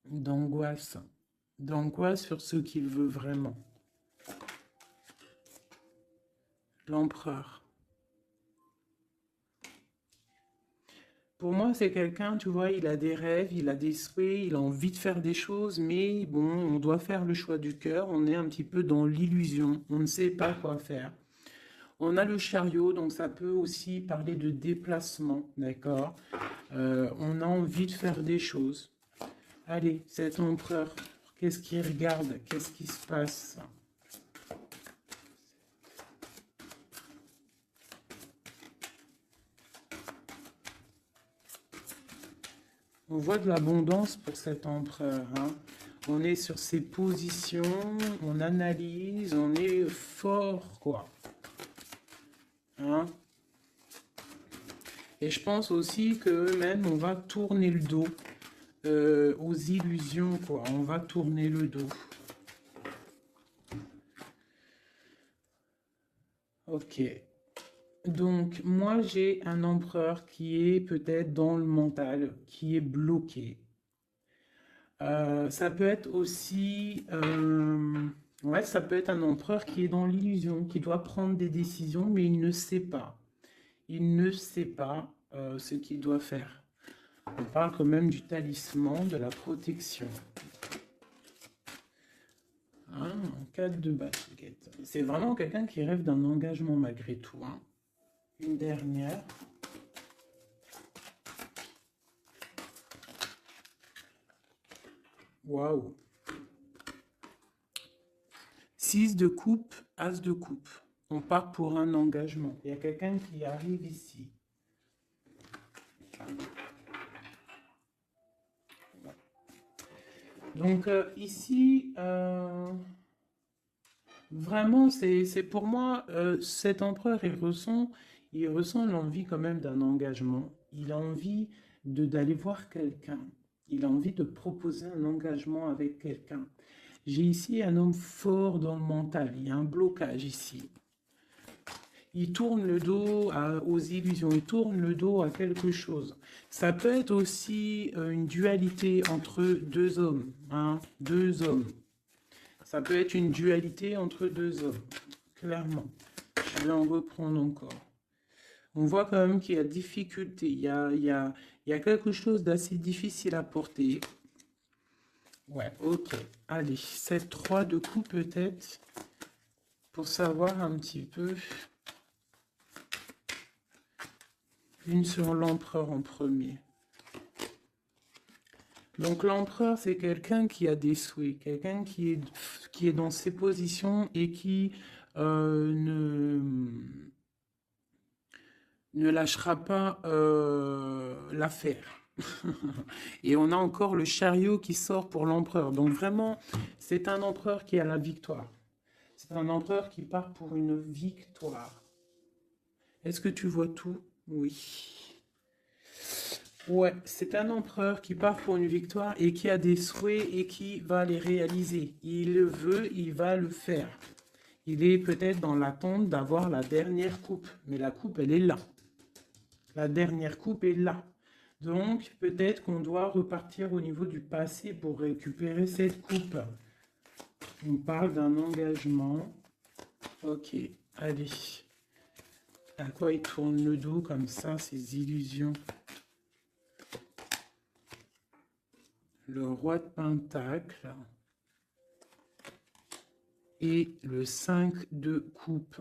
d'angoisse. D'angoisse sur ce qu'il veut vraiment. L'empereur. Pour moi, c'est quelqu'un, tu vois, il a des rêves, il a des souhaits, il a envie de faire des choses, mais bon, on doit faire le choix du cœur, on est un petit peu dans l'illusion, on ne sait pas quoi faire. On a le chariot, donc ça peut aussi parler de déplacement, d'accord? On a envie de faire des choses. Allez, cet empereur, qu'est-ce qu'il regarde? Qu'est-ce qui se passe? On voit de l'abondance pour cet empereur, hein. On est sur ses positions, on analyse, on est fort, quoi. Hein? Et je pense aussi que même on va tourner le dos aux illusions, quoi. On va tourner le dos. Ok. Donc, moi, j'ai un empereur qui est peut-être dans le mental, qui est bloqué. Ça peut être aussi, ouais, ça peut être un empereur qui est dans l'illusion, qui doit prendre des décisions, mais il ne sait pas. Il ne sait pas ce qu'il doit faire. On parle quand même du talisman, de la protection. Hein, en cas de baguette. C'est vraiment quelqu'un qui rêve d'un engagement malgré tout. Hein. Une dernière. Waouh. 6 de coupe, as de coupe. On part pour un engagement. Il y a quelqu'un qui arrive ici. Donc ici, vraiment, c'est pour moi, cet empereur, il ressent l'envie quand même d'un engagement. Il a envie d'aller voir quelqu'un. Il a envie de proposer un engagement avec quelqu'un. J'ai ici un homme fort dans le mental. Il y a un blocage ici. Il tourne le dos aux illusions, il tourne le dos à quelque chose. Ça peut être aussi une dualité entre deux hommes, hein, deux hommes. Ça peut être une dualité entre deux hommes, clairement. Je vais en reprendre encore. On voit quand même qu'il y a difficulté, il y a quelque chose d'assez difficile à porter. Ouais, ok. Allez, cette 3 de coups peut-être, pour savoir un petit peu. Une sur l'empereur en premier. Donc l'empereur, c'est quelqu'un qui a des souhaits, quelqu'un qui est dans ses positions et qui ne lâchera pas l'affaire. Et on a encore le chariot qui sort pour l'empereur. Donc vraiment, c'est un empereur qui a la victoire. C'est un empereur qui part pour une victoire. Est-ce que tu vois tout? Oui. Ouais, c'est un empereur qui part pour une victoire et qui a des souhaits et qui va les réaliser. Il le veut, il va le faire. Il est peut-être dans l'attente d'avoir la dernière coupe, mais la coupe, elle est là. La dernière coupe est là. Donc, peut-être qu'on doit repartir au niveau du passé pour récupérer cette coupe. On parle d'un engagement. Ok, allez. À quoi il tourne le dos comme ça, ces illusions? Le roi de Pentacle et le 5 de coupe.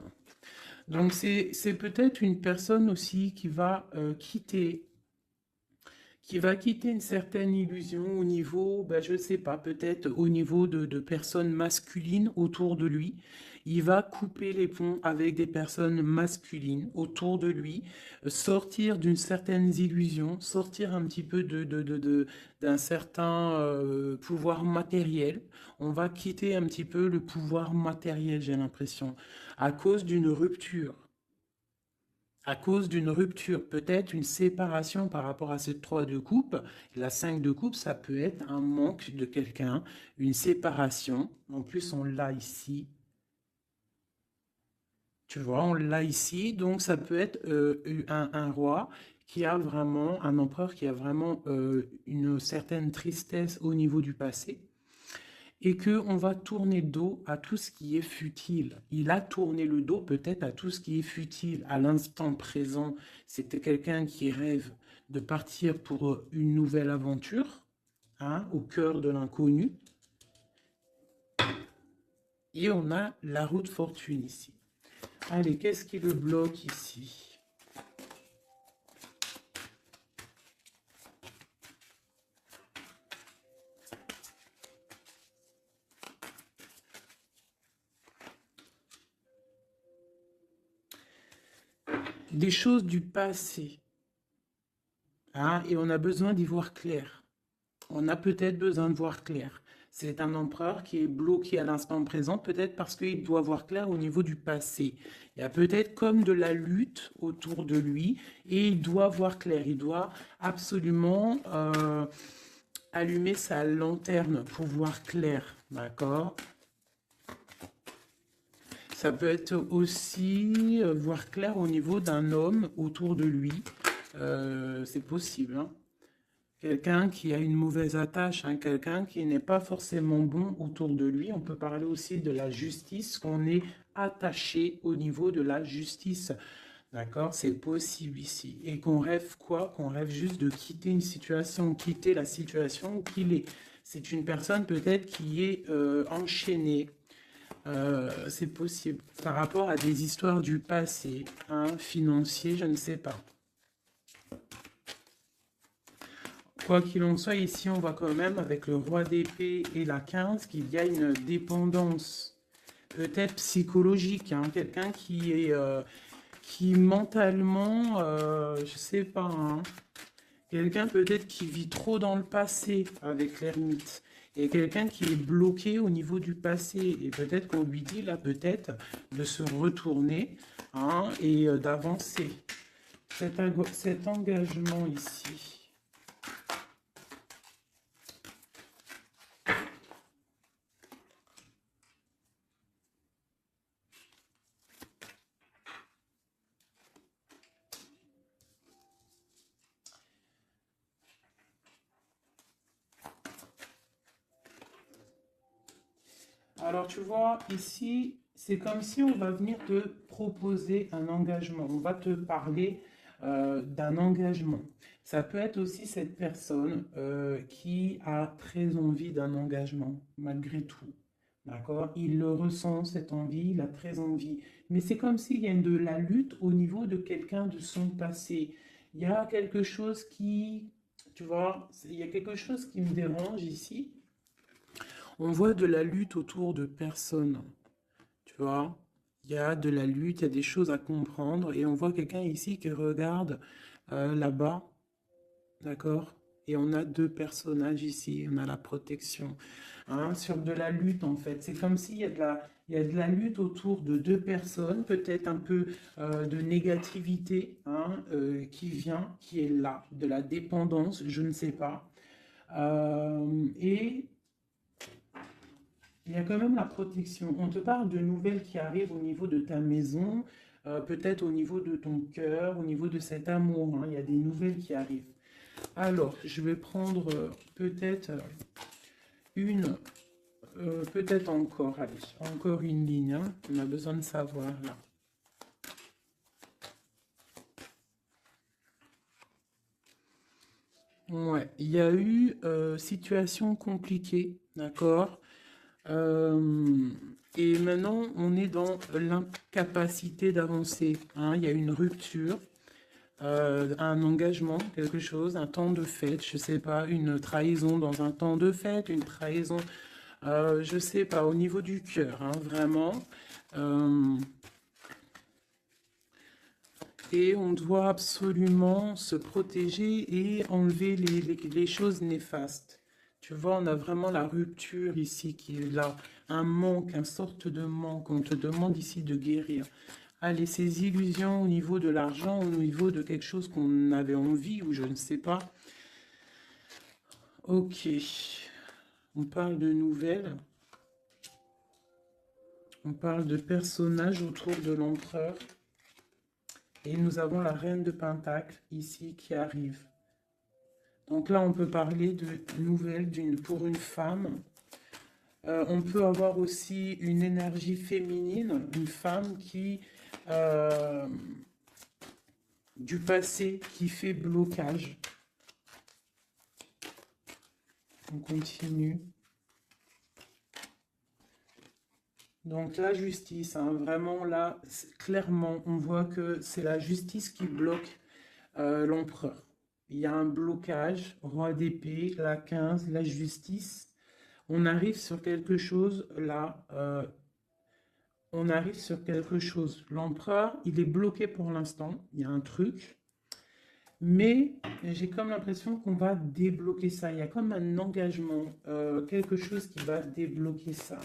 Donc c'est peut-être une personne aussi qui va quitter qui va quitter une certaine illusion au niveau, ben, je ne sais pas, peut-être au niveau de personnes masculines autour de lui. Il va couper les ponts avec des personnes masculines autour de lui, sortir d'une certaine illusion, sortir un petit peu d'un certain pouvoir matériel. On va quitter un petit peu le pouvoir matériel, j'ai l'impression, à cause d'une rupture. À cause d'une rupture, peut-être une séparation par rapport à cette 3 de coupe. La 5 de coupe, ça peut être un manque de quelqu'un, une séparation. En plus, on l'a ici. Tu vois, on l'a ici. Donc, ça peut être un roi qui a vraiment, un empereur qui a vraiment une certaine tristesse au niveau du passé et qu'on va tourner le dos à tout ce qui est futile. Il a tourné le dos peut-être à tout ce qui est futile. À l'instant présent, c'était quelqu'un qui rêve de partir pour une nouvelle aventure, hein, au cœur de l'inconnu. Et on a la roue de fortune ici. Allez, qu'est-ce qui le bloque ici? Des choses du passé. Hein, et on a besoin d'y voir clair. On a peut-être besoin de voir clair. C'est un empereur qui est bloqué à l'instant présent, peut-être parce qu'il doit voir clair au niveau du passé. Il y a peut-être comme de la lutte autour de lui et il doit voir clair. Il doit absolument allumer sa lanterne pour voir clair. D'accord? Ça peut être aussi voir clair au niveau d'un homme autour de lui. C'est possible, hein. Quelqu'un qui a une mauvaise attache, hein, quelqu'un qui n'est pas forcément bon autour de lui. On peut parler aussi de la justice, qu'on est attaché au niveau de la justice. D'accord? C'est possible ici. Et qu'on rêve quoi? Qu'on rêve juste de quitter une situation, quitter la situation qu'il est. C'est une personne peut-être qui est enchaînée. C'est possible. Par rapport à des histoires du passé, hein, financier, je ne sais pas. Quoi qu'il en soit, ici, on voit quand même, avec le roi d'épée et la 15, qu'il y a une dépendance, peut-être psychologique, hein, quelqu'un qui est, qui mentalement, je sais pas, hein, quelqu'un peut-être qui vit trop dans le passé avec l'ermite, et quelqu'un qui est bloqué au niveau du passé, et peut-être qu'on lui dit là, peut-être, de se retourner, hein, et d'avancer. Cet engagement ici. Alors, tu vois, ici, c'est comme si on va venir te proposer un engagement. On va te parler d'un engagement. Ça peut être aussi cette personne qui a très envie d'un engagement, malgré tout. D'accord? Il le ressent, cette envie, il a très envie. Mais c'est comme s'il y a de la lutte au niveau de quelqu'un de son passé. Il y a quelque chose qui, tu vois, il y a quelque chose qui me dérange ici. On voit de la lutte autour de personnes, tu vois. Il y a de la lutte, il y a des choses à comprendre. Et on voit quelqu'un ici qui regarde là-bas, d'accord? Et on a deux personnages ici, on a la protection, hein, sur de la lutte en fait. C'est comme s'il y a il y a de la lutte autour de deux personnes, peut-être un peu de négativité, hein, qui vient, qui est là, de la dépendance, je ne sais pas. Et il y a quand même la protection. On te parle de nouvelles qui arrivent au niveau de ta maison, peut-être au niveau de ton cœur, au niveau de cet amour, hein. Il y a des nouvelles qui arrivent. Alors, je vais prendre peut-être une, peut-être encore, allez, encore une ligne, hein. On a besoin de savoir là. Ouais, il y a eu situation compliquée, d'accord? Euh, et maintenant, on est dans l'incapacité d'avancer, hein. Il y a une rupture. un engagement, quelque chose, un temps de fête, je sais pas, une trahison dans un temps de fête, une trahison, je sais pas, au niveau du cœur, hein, vraiment. Euh, et on doit absolument se protéger et enlever les choses néfastes. Tu vois, on a vraiment la rupture ici qui est là, un manque, une sorte de manque. On te demande ici de guérir. Allez, ces illusions au niveau de l'argent, au niveau de quelque chose qu'on avait envie ou je ne sais pas. Ok, on parle de nouvelles. On parle de personnages autour de l'empereur. Et nous avons la reine de Pentacle ici qui arrive. Donc là, on peut parler de nouvelles pour une femme. On peut avoir aussi une énergie féminine, une femme qui du passé qui fait blocage. On continue. Donc la justice, hein, vraiment là, clairement, on voit que c'est la justice qui bloque l'empereur. Il y a un blocage, roi d'épée, la 15, la justice. On arrive sur quelque chose là, on arrive sur quelque chose. L'empereur, il est bloqué pour l'instant, il y a un truc. Mais j'ai comme l'impression qu'on va débloquer ça. Il y a comme un engagement, quelque chose qui va débloquer ça.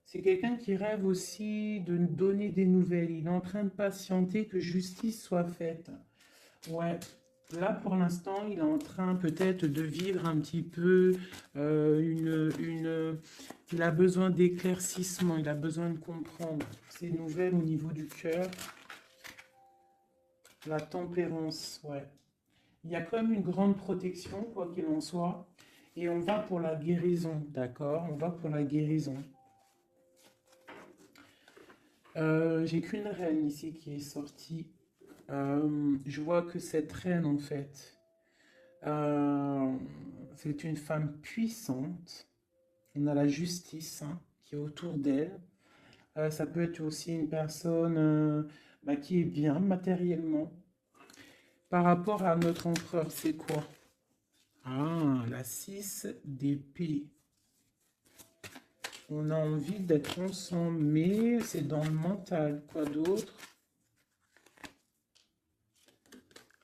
C'est quelqu'un qui rêve aussi de nous donner des nouvelles. Il est en train de patienter que justice soit faite. Ouais, là pour l'instant, il est en train peut-être de vivre un petit peu il a besoin d'éclaircissement, il a besoin de comprendre ces nouvelles au niveau du cœur. La tempérance, ouais. Il y a comme une grande protection, quoi qu'il en soit. Et on va pour la guérison, d'accord? On va pour la guérison. J'ai qu'une reine ici qui est sortie. Je vois que cette reine, en fait, c'est une femme puissante. On a la justice hein, qui est autour d'elle. Ça peut être aussi une personne qui est bien matériellement. Par rapport à notre empereur, c'est quoi? Ah, la 6 d'épée. On a envie d'être ensemble, mais c'est dans le mental. Quoi d'autre?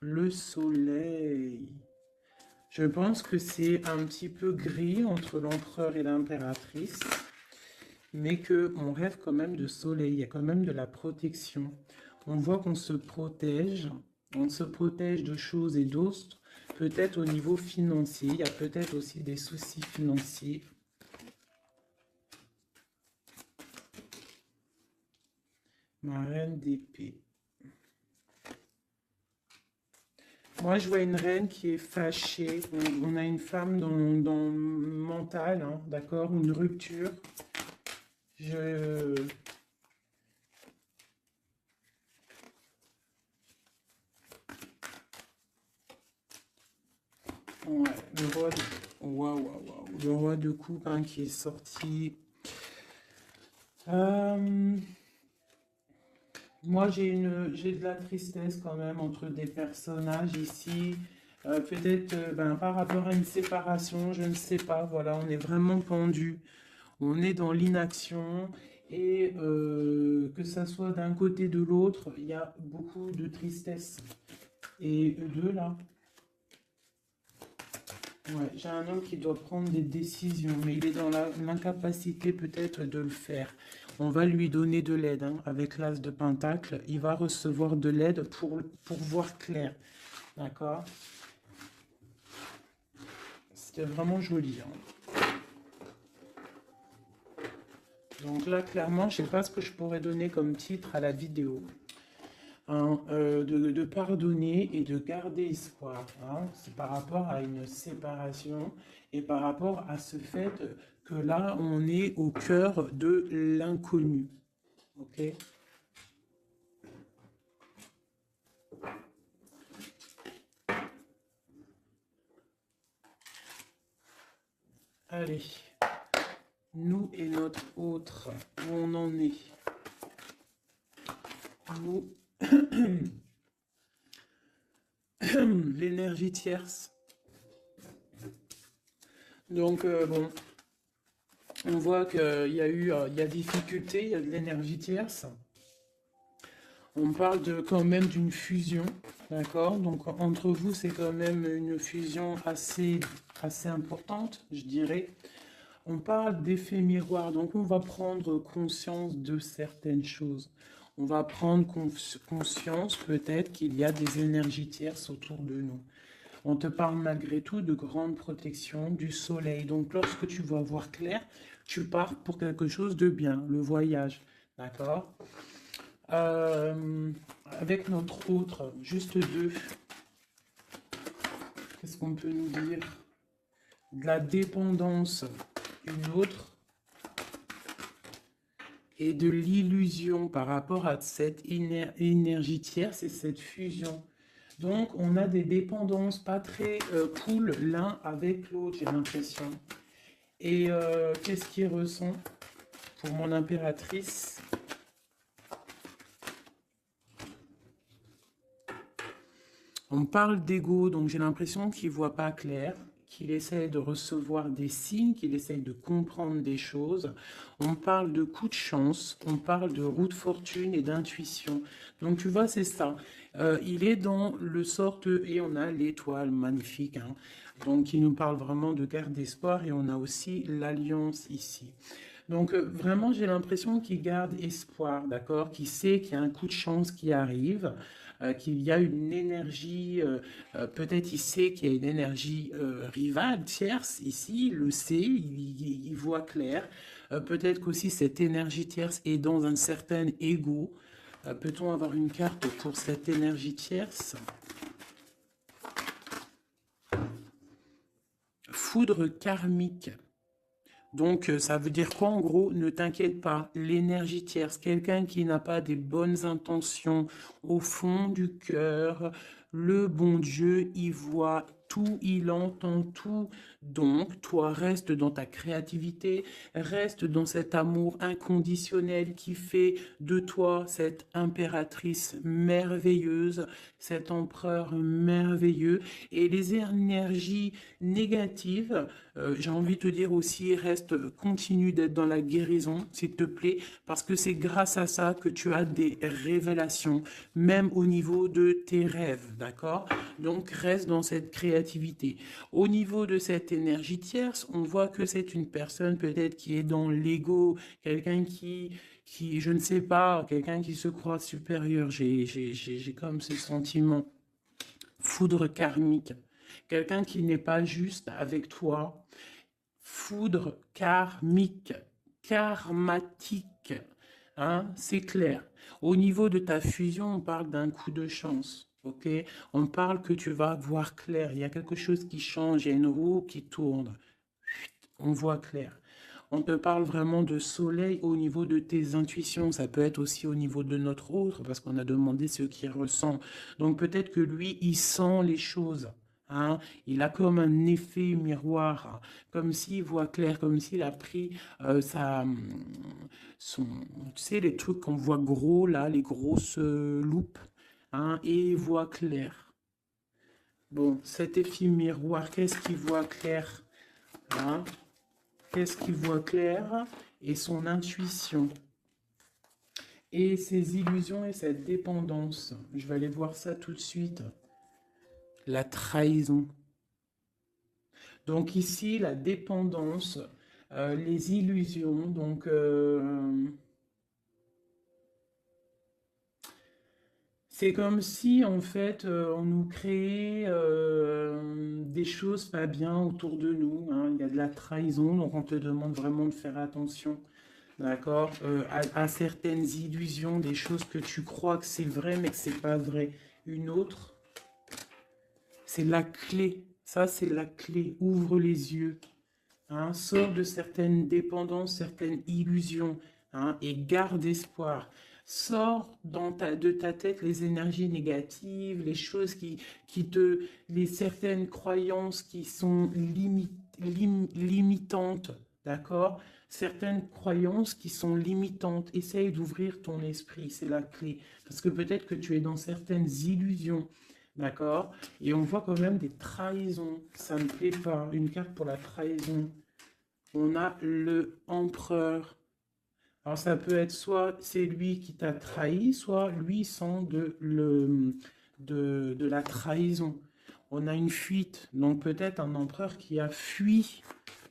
Le soleil. Je pense que c'est un petit peu gris entre l'empereur et l'impératrice, mais qu'on rêve quand même de soleil. Il y a quand même de la protection. On voit qu'on se protège. On se protège de choses et d'autres. Peut-être au niveau financier. Il y a peut-être aussi des soucis financiers. Ma reine d'épée. Moi, je vois une reine qui est fâchée. On a une femme dans le mental, hein, d'accord? Une rupture. Je... Ouais, le roi de... Waouh, waouh, waouh. Le roi de coupe hein, qui est sorti. Moi, j'ai de la tristesse quand même entre des personnages ici. Peut-être par rapport à une séparation, je ne sais pas. Voilà, on est vraiment pendu. On est dans l'inaction. Et que ça soit d'un côté de l'autre, il y a beaucoup de tristesse. Et eux deux, là, ouais, j'ai un homme qui doit prendre des décisions, mais il est dans l'incapacité peut-être de le faire. On va lui donner de l'aide hein, avec l'as de Pentacle. Il va recevoir de l'aide pour voir clair. D'accord? C'était vraiment joli. Hein. Donc là, clairement, je ne sais pas ce que je pourrais donner comme titre à la vidéo. Hein, de pardonner et de garder espoir. Hein. C'est par rapport à une séparation et par rapport à ce fait que là, on est au cœur de l'inconnu. Ok? Allez, nous et notre autre, où on en est. ou l'énergie tierce. Donc, bon, on voit qu'il y a il y a difficulté, il y a de l'énergie tierce. On parle quand même d'une fusion, d'accord? Donc, entre vous, c'est quand même une fusion assez importante, je dirais. On parle d'effet miroir, donc on va prendre conscience de certaines choses. On va prendre conscience peut-être qu'il y a des énergies tierces autour de nous. On te parle malgré tout de grande protection du soleil. Donc lorsque tu vas voir clair, tu pars pour quelque chose de bien, le voyage. D'accord? Avec notre autre, juste deux, qu'est-ce qu'on peut nous dire? De la dépendance, une autre, et de l'illusion par rapport à cette énergie tierce et cette fusion. Donc, on a des dépendances pas très cool l'un avec l'autre, j'ai l'impression. Et qu'est-ce qu'il ressent pour mon impératrice? On parle d'ego, donc j'ai l'impression qu'il ne voit pas clair, qu'il essaie de recevoir des signes, qu'il essaie de comprendre des choses. On parle de coup de chance, on parle de roue de fortune et d'intuition. Donc tu vois, c'est ça. Il est dans le sorte, et on a l'étoile magnifique, hein. Donc il nous parle vraiment de garde d'espoir, et on a aussi l'alliance ici. Donc vraiment, j'ai l'impression qu'il garde espoir, d'accord? Qu'il sait qu'il y a un coup de chance qui arrive, qu'il y a une énergie, peut-être il sait qu'il y a une énergie rivale, tierce, ici, il le sait, il voit clair. Peut-être qu'aussi cette énergie tierce est dans un certain ego. Peut-on avoir une carte pour cette énergie tierce? Foudre karmique. Donc, ça veut dire quoi en gros? Ne t'inquiète pas, l'énergie tierce, quelqu'un qui n'a pas des bonnes intentions au fond du cœur, le bon Dieu, il voit tout, il entend tout. Donc, toi, reste dans ta créativité, reste dans cet amour inconditionnel qui fait de toi cette impératrice merveilleuse, cet empereur merveilleux. Et les énergies négatives, j'ai envie de te dire aussi, continue d'être dans la guérison, s'il te plaît, parce que c'est grâce à ça que tu as des révélations, même au niveau de tes rêves, d'accord? Donc, reste dans cette créativité. Au niveau de cette énergie tierce, on voit que c'est une personne peut-être qui est dans l'ego, quelqu'un je ne sais pas, quelqu'un qui se croit supérieur. J'ai comme ce sentiment. Foudre karmique. Quelqu'un qui n'est pas juste avec toi. Foudre karmique, karmatique, hein, c'est clair. Au niveau de ta fusion, on parle d'un coup de chance, ok? On parle que tu vas voir clair, il y a quelque chose qui change, il y a une roue qui tourne, on voit clair. On te parle vraiment de soleil au niveau de tes intuitions, ça peut être aussi au niveau de notre autre, parce qu'on a demandé ce qu'il ressent. Donc peut-être que lui, il sent les choses. Hein, il a comme un effet miroir, hein, comme s'il voit clair, comme s'il a pris tu sais, les trucs qu'on voit gros là, les grosses loupes, hein, et il voit clair. Bon, cet effet miroir, qu'est-ce qu'il voit clair? Hein? Qu'est-ce qu'il voit clair? Et son intuition. Et ses illusions et cette dépendance. Je vais aller voir ça tout de suite. La trahison. Donc ici, la dépendance, les illusions, donc c'est comme si en fait on nous créait des choses pas bien autour de nous, hein. Il y a de la trahison, donc on te demande vraiment de faire attention, d'accord, à certaines illusions, des choses que tu crois que c'est vrai mais que c'est pas vrai. Une autre, c'est la clé. Ça, c'est la clé. Ouvre les yeux. Hein, sors de certaines dépendances, certaines illusions, hein, et garde espoir. Sors de ta tête les énergies négatives, les choses les certaines croyances qui sont limitantes, d'accord? Certaines croyances qui sont limitantes. Essaye d'ouvrir ton esprit, c'est la clé. Parce que peut-être que tu es dans certaines illusions, d'accord? Et on voit quand même des trahisons. Ça ne plaît pas. Une carte pour la trahison. On a le empereur. Alors ça peut être soit c'est lui qui t'a trahi, soit lui sent de la trahison. On a une fuite, donc peut-être un empereur qui a fui.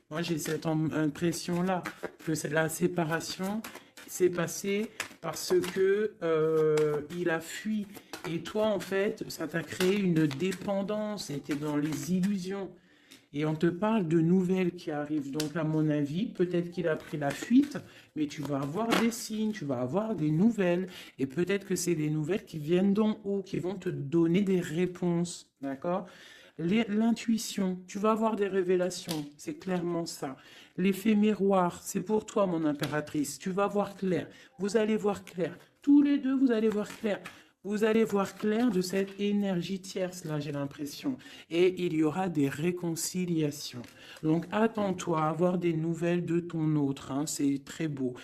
Moi j'ai cette impression-là, que c'est la séparation s'est passée parce que il a fui. Et toi en fait, ça t'a créé une dépendance, c'était dans les illusions. Et on te parle de nouvelles qui arrivent. Donc, à mon avis, peut-être qu'il a pris la fuite, mais tu vas avoir des signes, tu vas avoir des nouvelles. Et peut-être que c'est des nouvelles qui viennent d'en haut, qui vont te donner des réponses. D'accord? L'intuition, tu vas avoir des révélations. C'est clairement ça. L'effet miroir, c'est pour toi, mon impératrice. Tu vas voir clair. Vous allez voir clair. Tous les deux, vous allez voir clair. Vous allez voir clair de cette énergie tierce, là, j'ai l'impression. Et il y aura des réconciliations. Donc, attends-toi à avoir des nouvelles de ton autre. Hein, c'est très beau.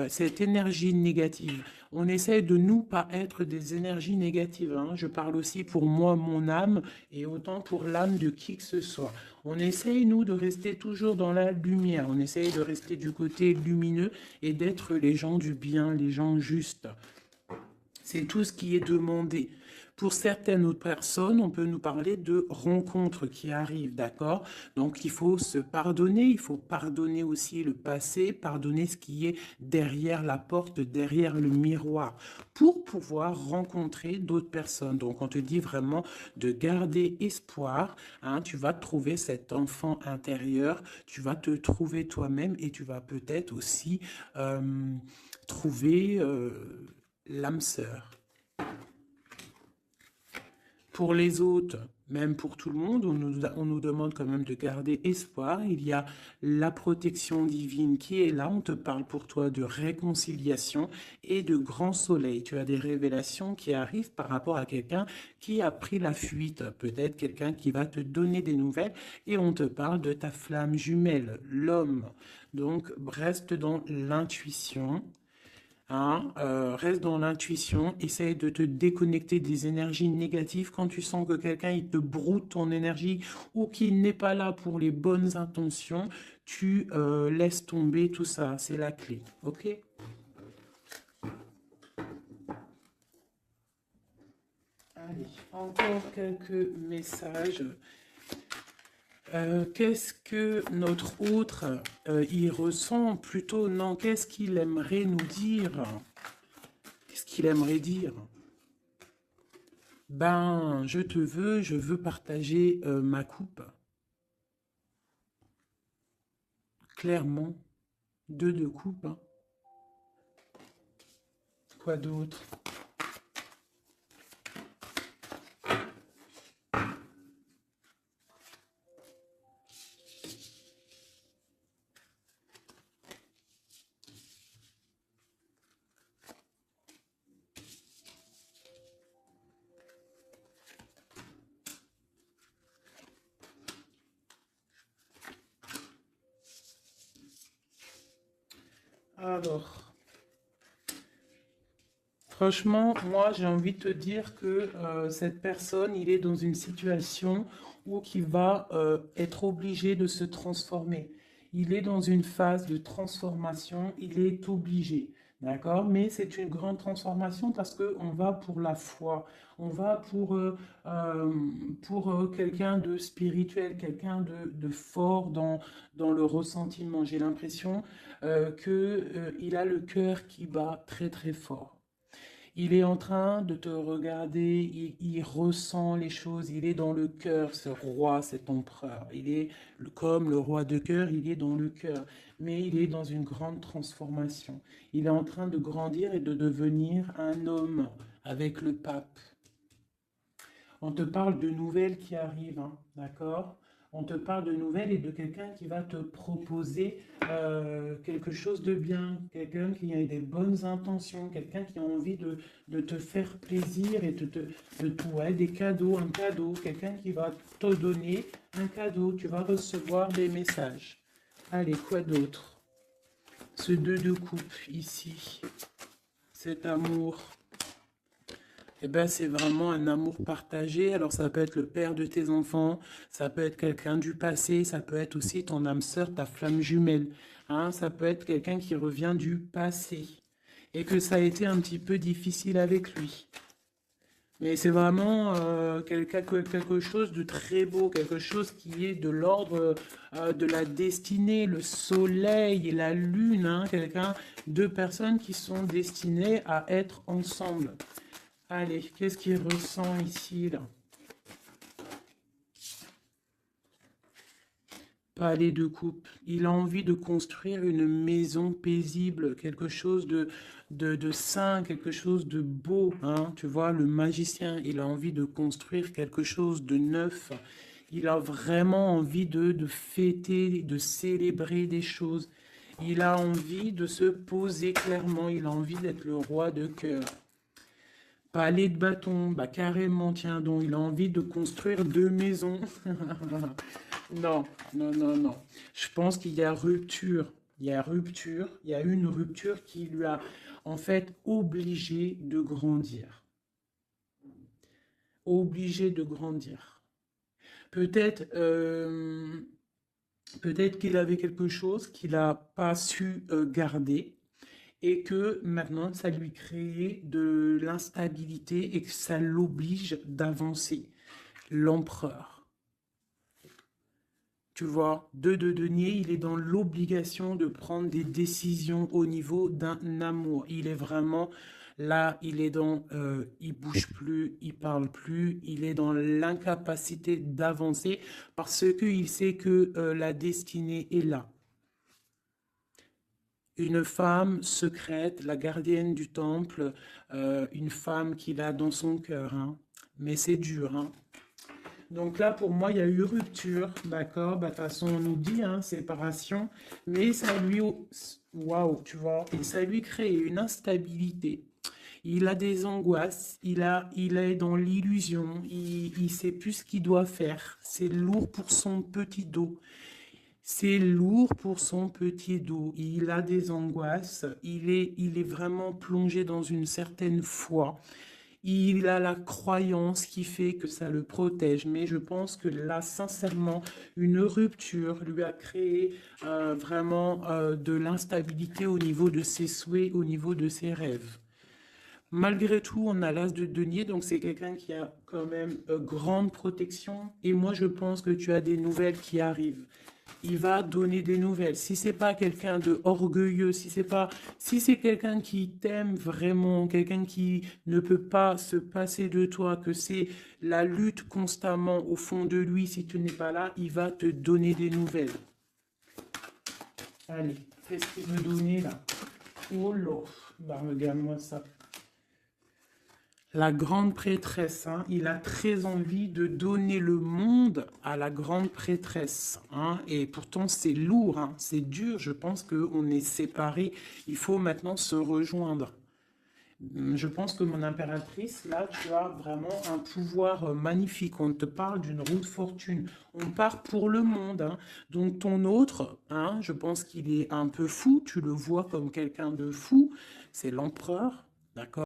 Cette énergie négative. On essaie de nous pas être des énergies négatives. Hein. Je parle aussi pour moi, mon âme, et autant pour l'âme de qui que ce soit. On essaye, nous, de rester toujours dans la lumière. On essaye de rester du côté lumineux et d'être les gens du bien, les gens justes. C'est tout ce qui est demandé. Pour certaines autres personnes, on peut nous parler de rencontres qui arrivent, d'accord? Donc, il faut se pardonner, il faut pardonner aussi le passé, pardonner ce qui est derrière la porte, derrière le miroir, pour pouvoir rencontrer d'autres personnes. Donc, on te dit vraiment de garder espoir, hein, tu vas trouver cet enfant intérieur, tu vas te trouver toi-même et tu vas peut-être aussi trouver... l'âme sœur. Pour les autres, même pour tout le monde, on nous demande quand même de garder espoir. Il y a la protection divine qui est là. On te parle pour toi de réconciliation et de grand soleil. Tu as des révélations qui arrivent par rapport à quelqu'un qui a pris la fuite. Peut-être quelqu'un qui va te donner des nouvelles et on te parle de ta flamme jumelle, l'homme. Donc, reste dans l'intuition. Hein, reste dans l'intuition, essaye de te déconnecter des énergies négatives quand tu sens que quelqu'un il te broute ton énergie ou qu'il n'est pas là pour les bonnes intentions, tu laisses tomber tout ça, c'est la clé, ok? Allez, encore quelques messages. Qu'est-ce que notre autre y ressent plutôt? Non, qu'est-ce qu'il aimerait nous dire? Qu'est-ce qu'il aimerait dire? Ben, je veux partager ma coupe. Clairement, deux de coupe. Hein. Quoi d'autre? Alors, franchement, moi, j'ai envie de te dire que cette personne, il est dans une situation où il va être obligé de se transformer. Il est dans une phase de transformation, il est obligé, d'accord? Mais c'est une grande transformation parce qu'on va pour la foi, on va pour quelqu'un de spirituel, quelqu'un de fort dans le ressentiment. J'ai l'impression qu'il a le cœur qui bat très très fort. Il est en train de te regarder, il ressent les choses, il est dans le cœur, ce roi, cet empereur. Il est comme le roi de cœur, il est dans le cœur, mais il est dans une grande transformation. Il est en train de grandir et de devenir un homme avec le pape. On te parle de nouvelles qui arrivent, hein, d'accord? On te parle de nouvelles et de quelqu'un qui va te proposer quelque chose de bien, quelqu'un qui a des bonnes intentions, quelqu'un qui a envie de te faire plaisir et ouais, des cadeaux, un cadeau, quelqu'un qui va te donner un cadeau, tu vas recevoir des messages. Allez, quoi d'autre? Ce 2 de coupe ici, cet amour. Eh ben, c'est vraiment un amour partagé. Alors, ça peut être le père de tes enfants, ça peut être quelqu'un du passé, ça peut être aussi ton âme sœur, ta flamme jumelle. Hein, ça peut être quelqu'un qui revient du passé et que ça a été un petit peu difficile avec lui. Mais c'est vraiment quelque chose de très beau, quelque chose qui est de l'ordre de la destinée, le soleil et la lune, hein, deux personnes qui sont destinées à être ensemble. Allez, qu'est-ce qu'il ressent ici, là? Palais de coupe. Il a envie de construire une maison paisible, quelque chose de sain, quelque chose de beau. Hein. Tu vois, le magicien, il a envie de construire quelque chose de neuf. Il a vraiment envie de fêter, de célébrer des choses. Il a envie de se poser clairement. Il a envie d'être le roi de cœur. Palais de bâton, bah carrément, tiens donc, il a envie de construire 2 maisons. Non, non, non, non. Je pense qu'il y a rupture. Il y a rupture. Il y a une rupture qui lui a en fait obligé de grandir. Obligé de grandir. Peut-être peut-être qu'il avait quelque chose qu'il n'a pas su garder et que maintenant ça lui crée de l'instabilité et que ça l'oblige d'avancer. L'empereur. Tu vois, 2 de denier, il est dans l'obligation de prendre des décisions au niveau d'un amour. Il est vraiment là, il est dans, il bouge plus, il parle plus, il est dans l'incapacité d'avancer parce qu'il sait que la destinée est là. Une femme secrète, la gardienne du temple, une femme qu'il a dans son cœur, hein. Mais c'est dur, hein. Donc là, pour moi, il y a eu rupture, d'accord? Bah, de toute façon, on nous dit, hein, séparation, mais ça lui, waouh, tu vois, et ça lui crée une instabilité. Il a des angoisses, il est dans l'illusion, il sait plus ce qu'il doit faire. C'est lourd pour son petit dos. C'est lourd pour son petit dos. Il a des angoisses. Il est vraiment plongé dans une certaine foi. Il a la croyance qui fait que ça le protège. Mais je pense que là, sincèrement, une rupture lui a créé vraiment de l'instabilité au niveau de ses souhaits, au niveau de ses rêves. Malgré tout, on a l'as de denier, donc c'est quelqu'un qui a quand même grande protection. Et moi, je pense que tu as des nouvelles qui arrivent. Il va donner des nouvelles. Si c'est pas quelqu'un de orgueilleux, si c'est quelqu'un qui t'aime vraiment, quelqu'un qui ne peut pas se passer de toi, que c'est la lutte constamment au fond de lui, si tu n'es pas là, il va te donner des nouvelles. Allez, qu'est-ce qu'il veut donner là? Oh là, bah regarde-moi ça. La grande prêtresse, hein, il a très envie de donner le monde à la grande prêtresse. Hein, et pourtant, c'est lourd, hein, c'est dur. Je pense qu'on est séparés. Il faut maintenant se rejoindre. Je pense que mon impératrice, là, tu as vraiment un pouvoir magnifique. On te parle d'une roue de fortune. On part pour le monde. Hein. Donc ton autre, hein, je pense qu'il est un peu fou. Tu le vois comme quelqu'un de fou. C'est l'empereur, d'accord?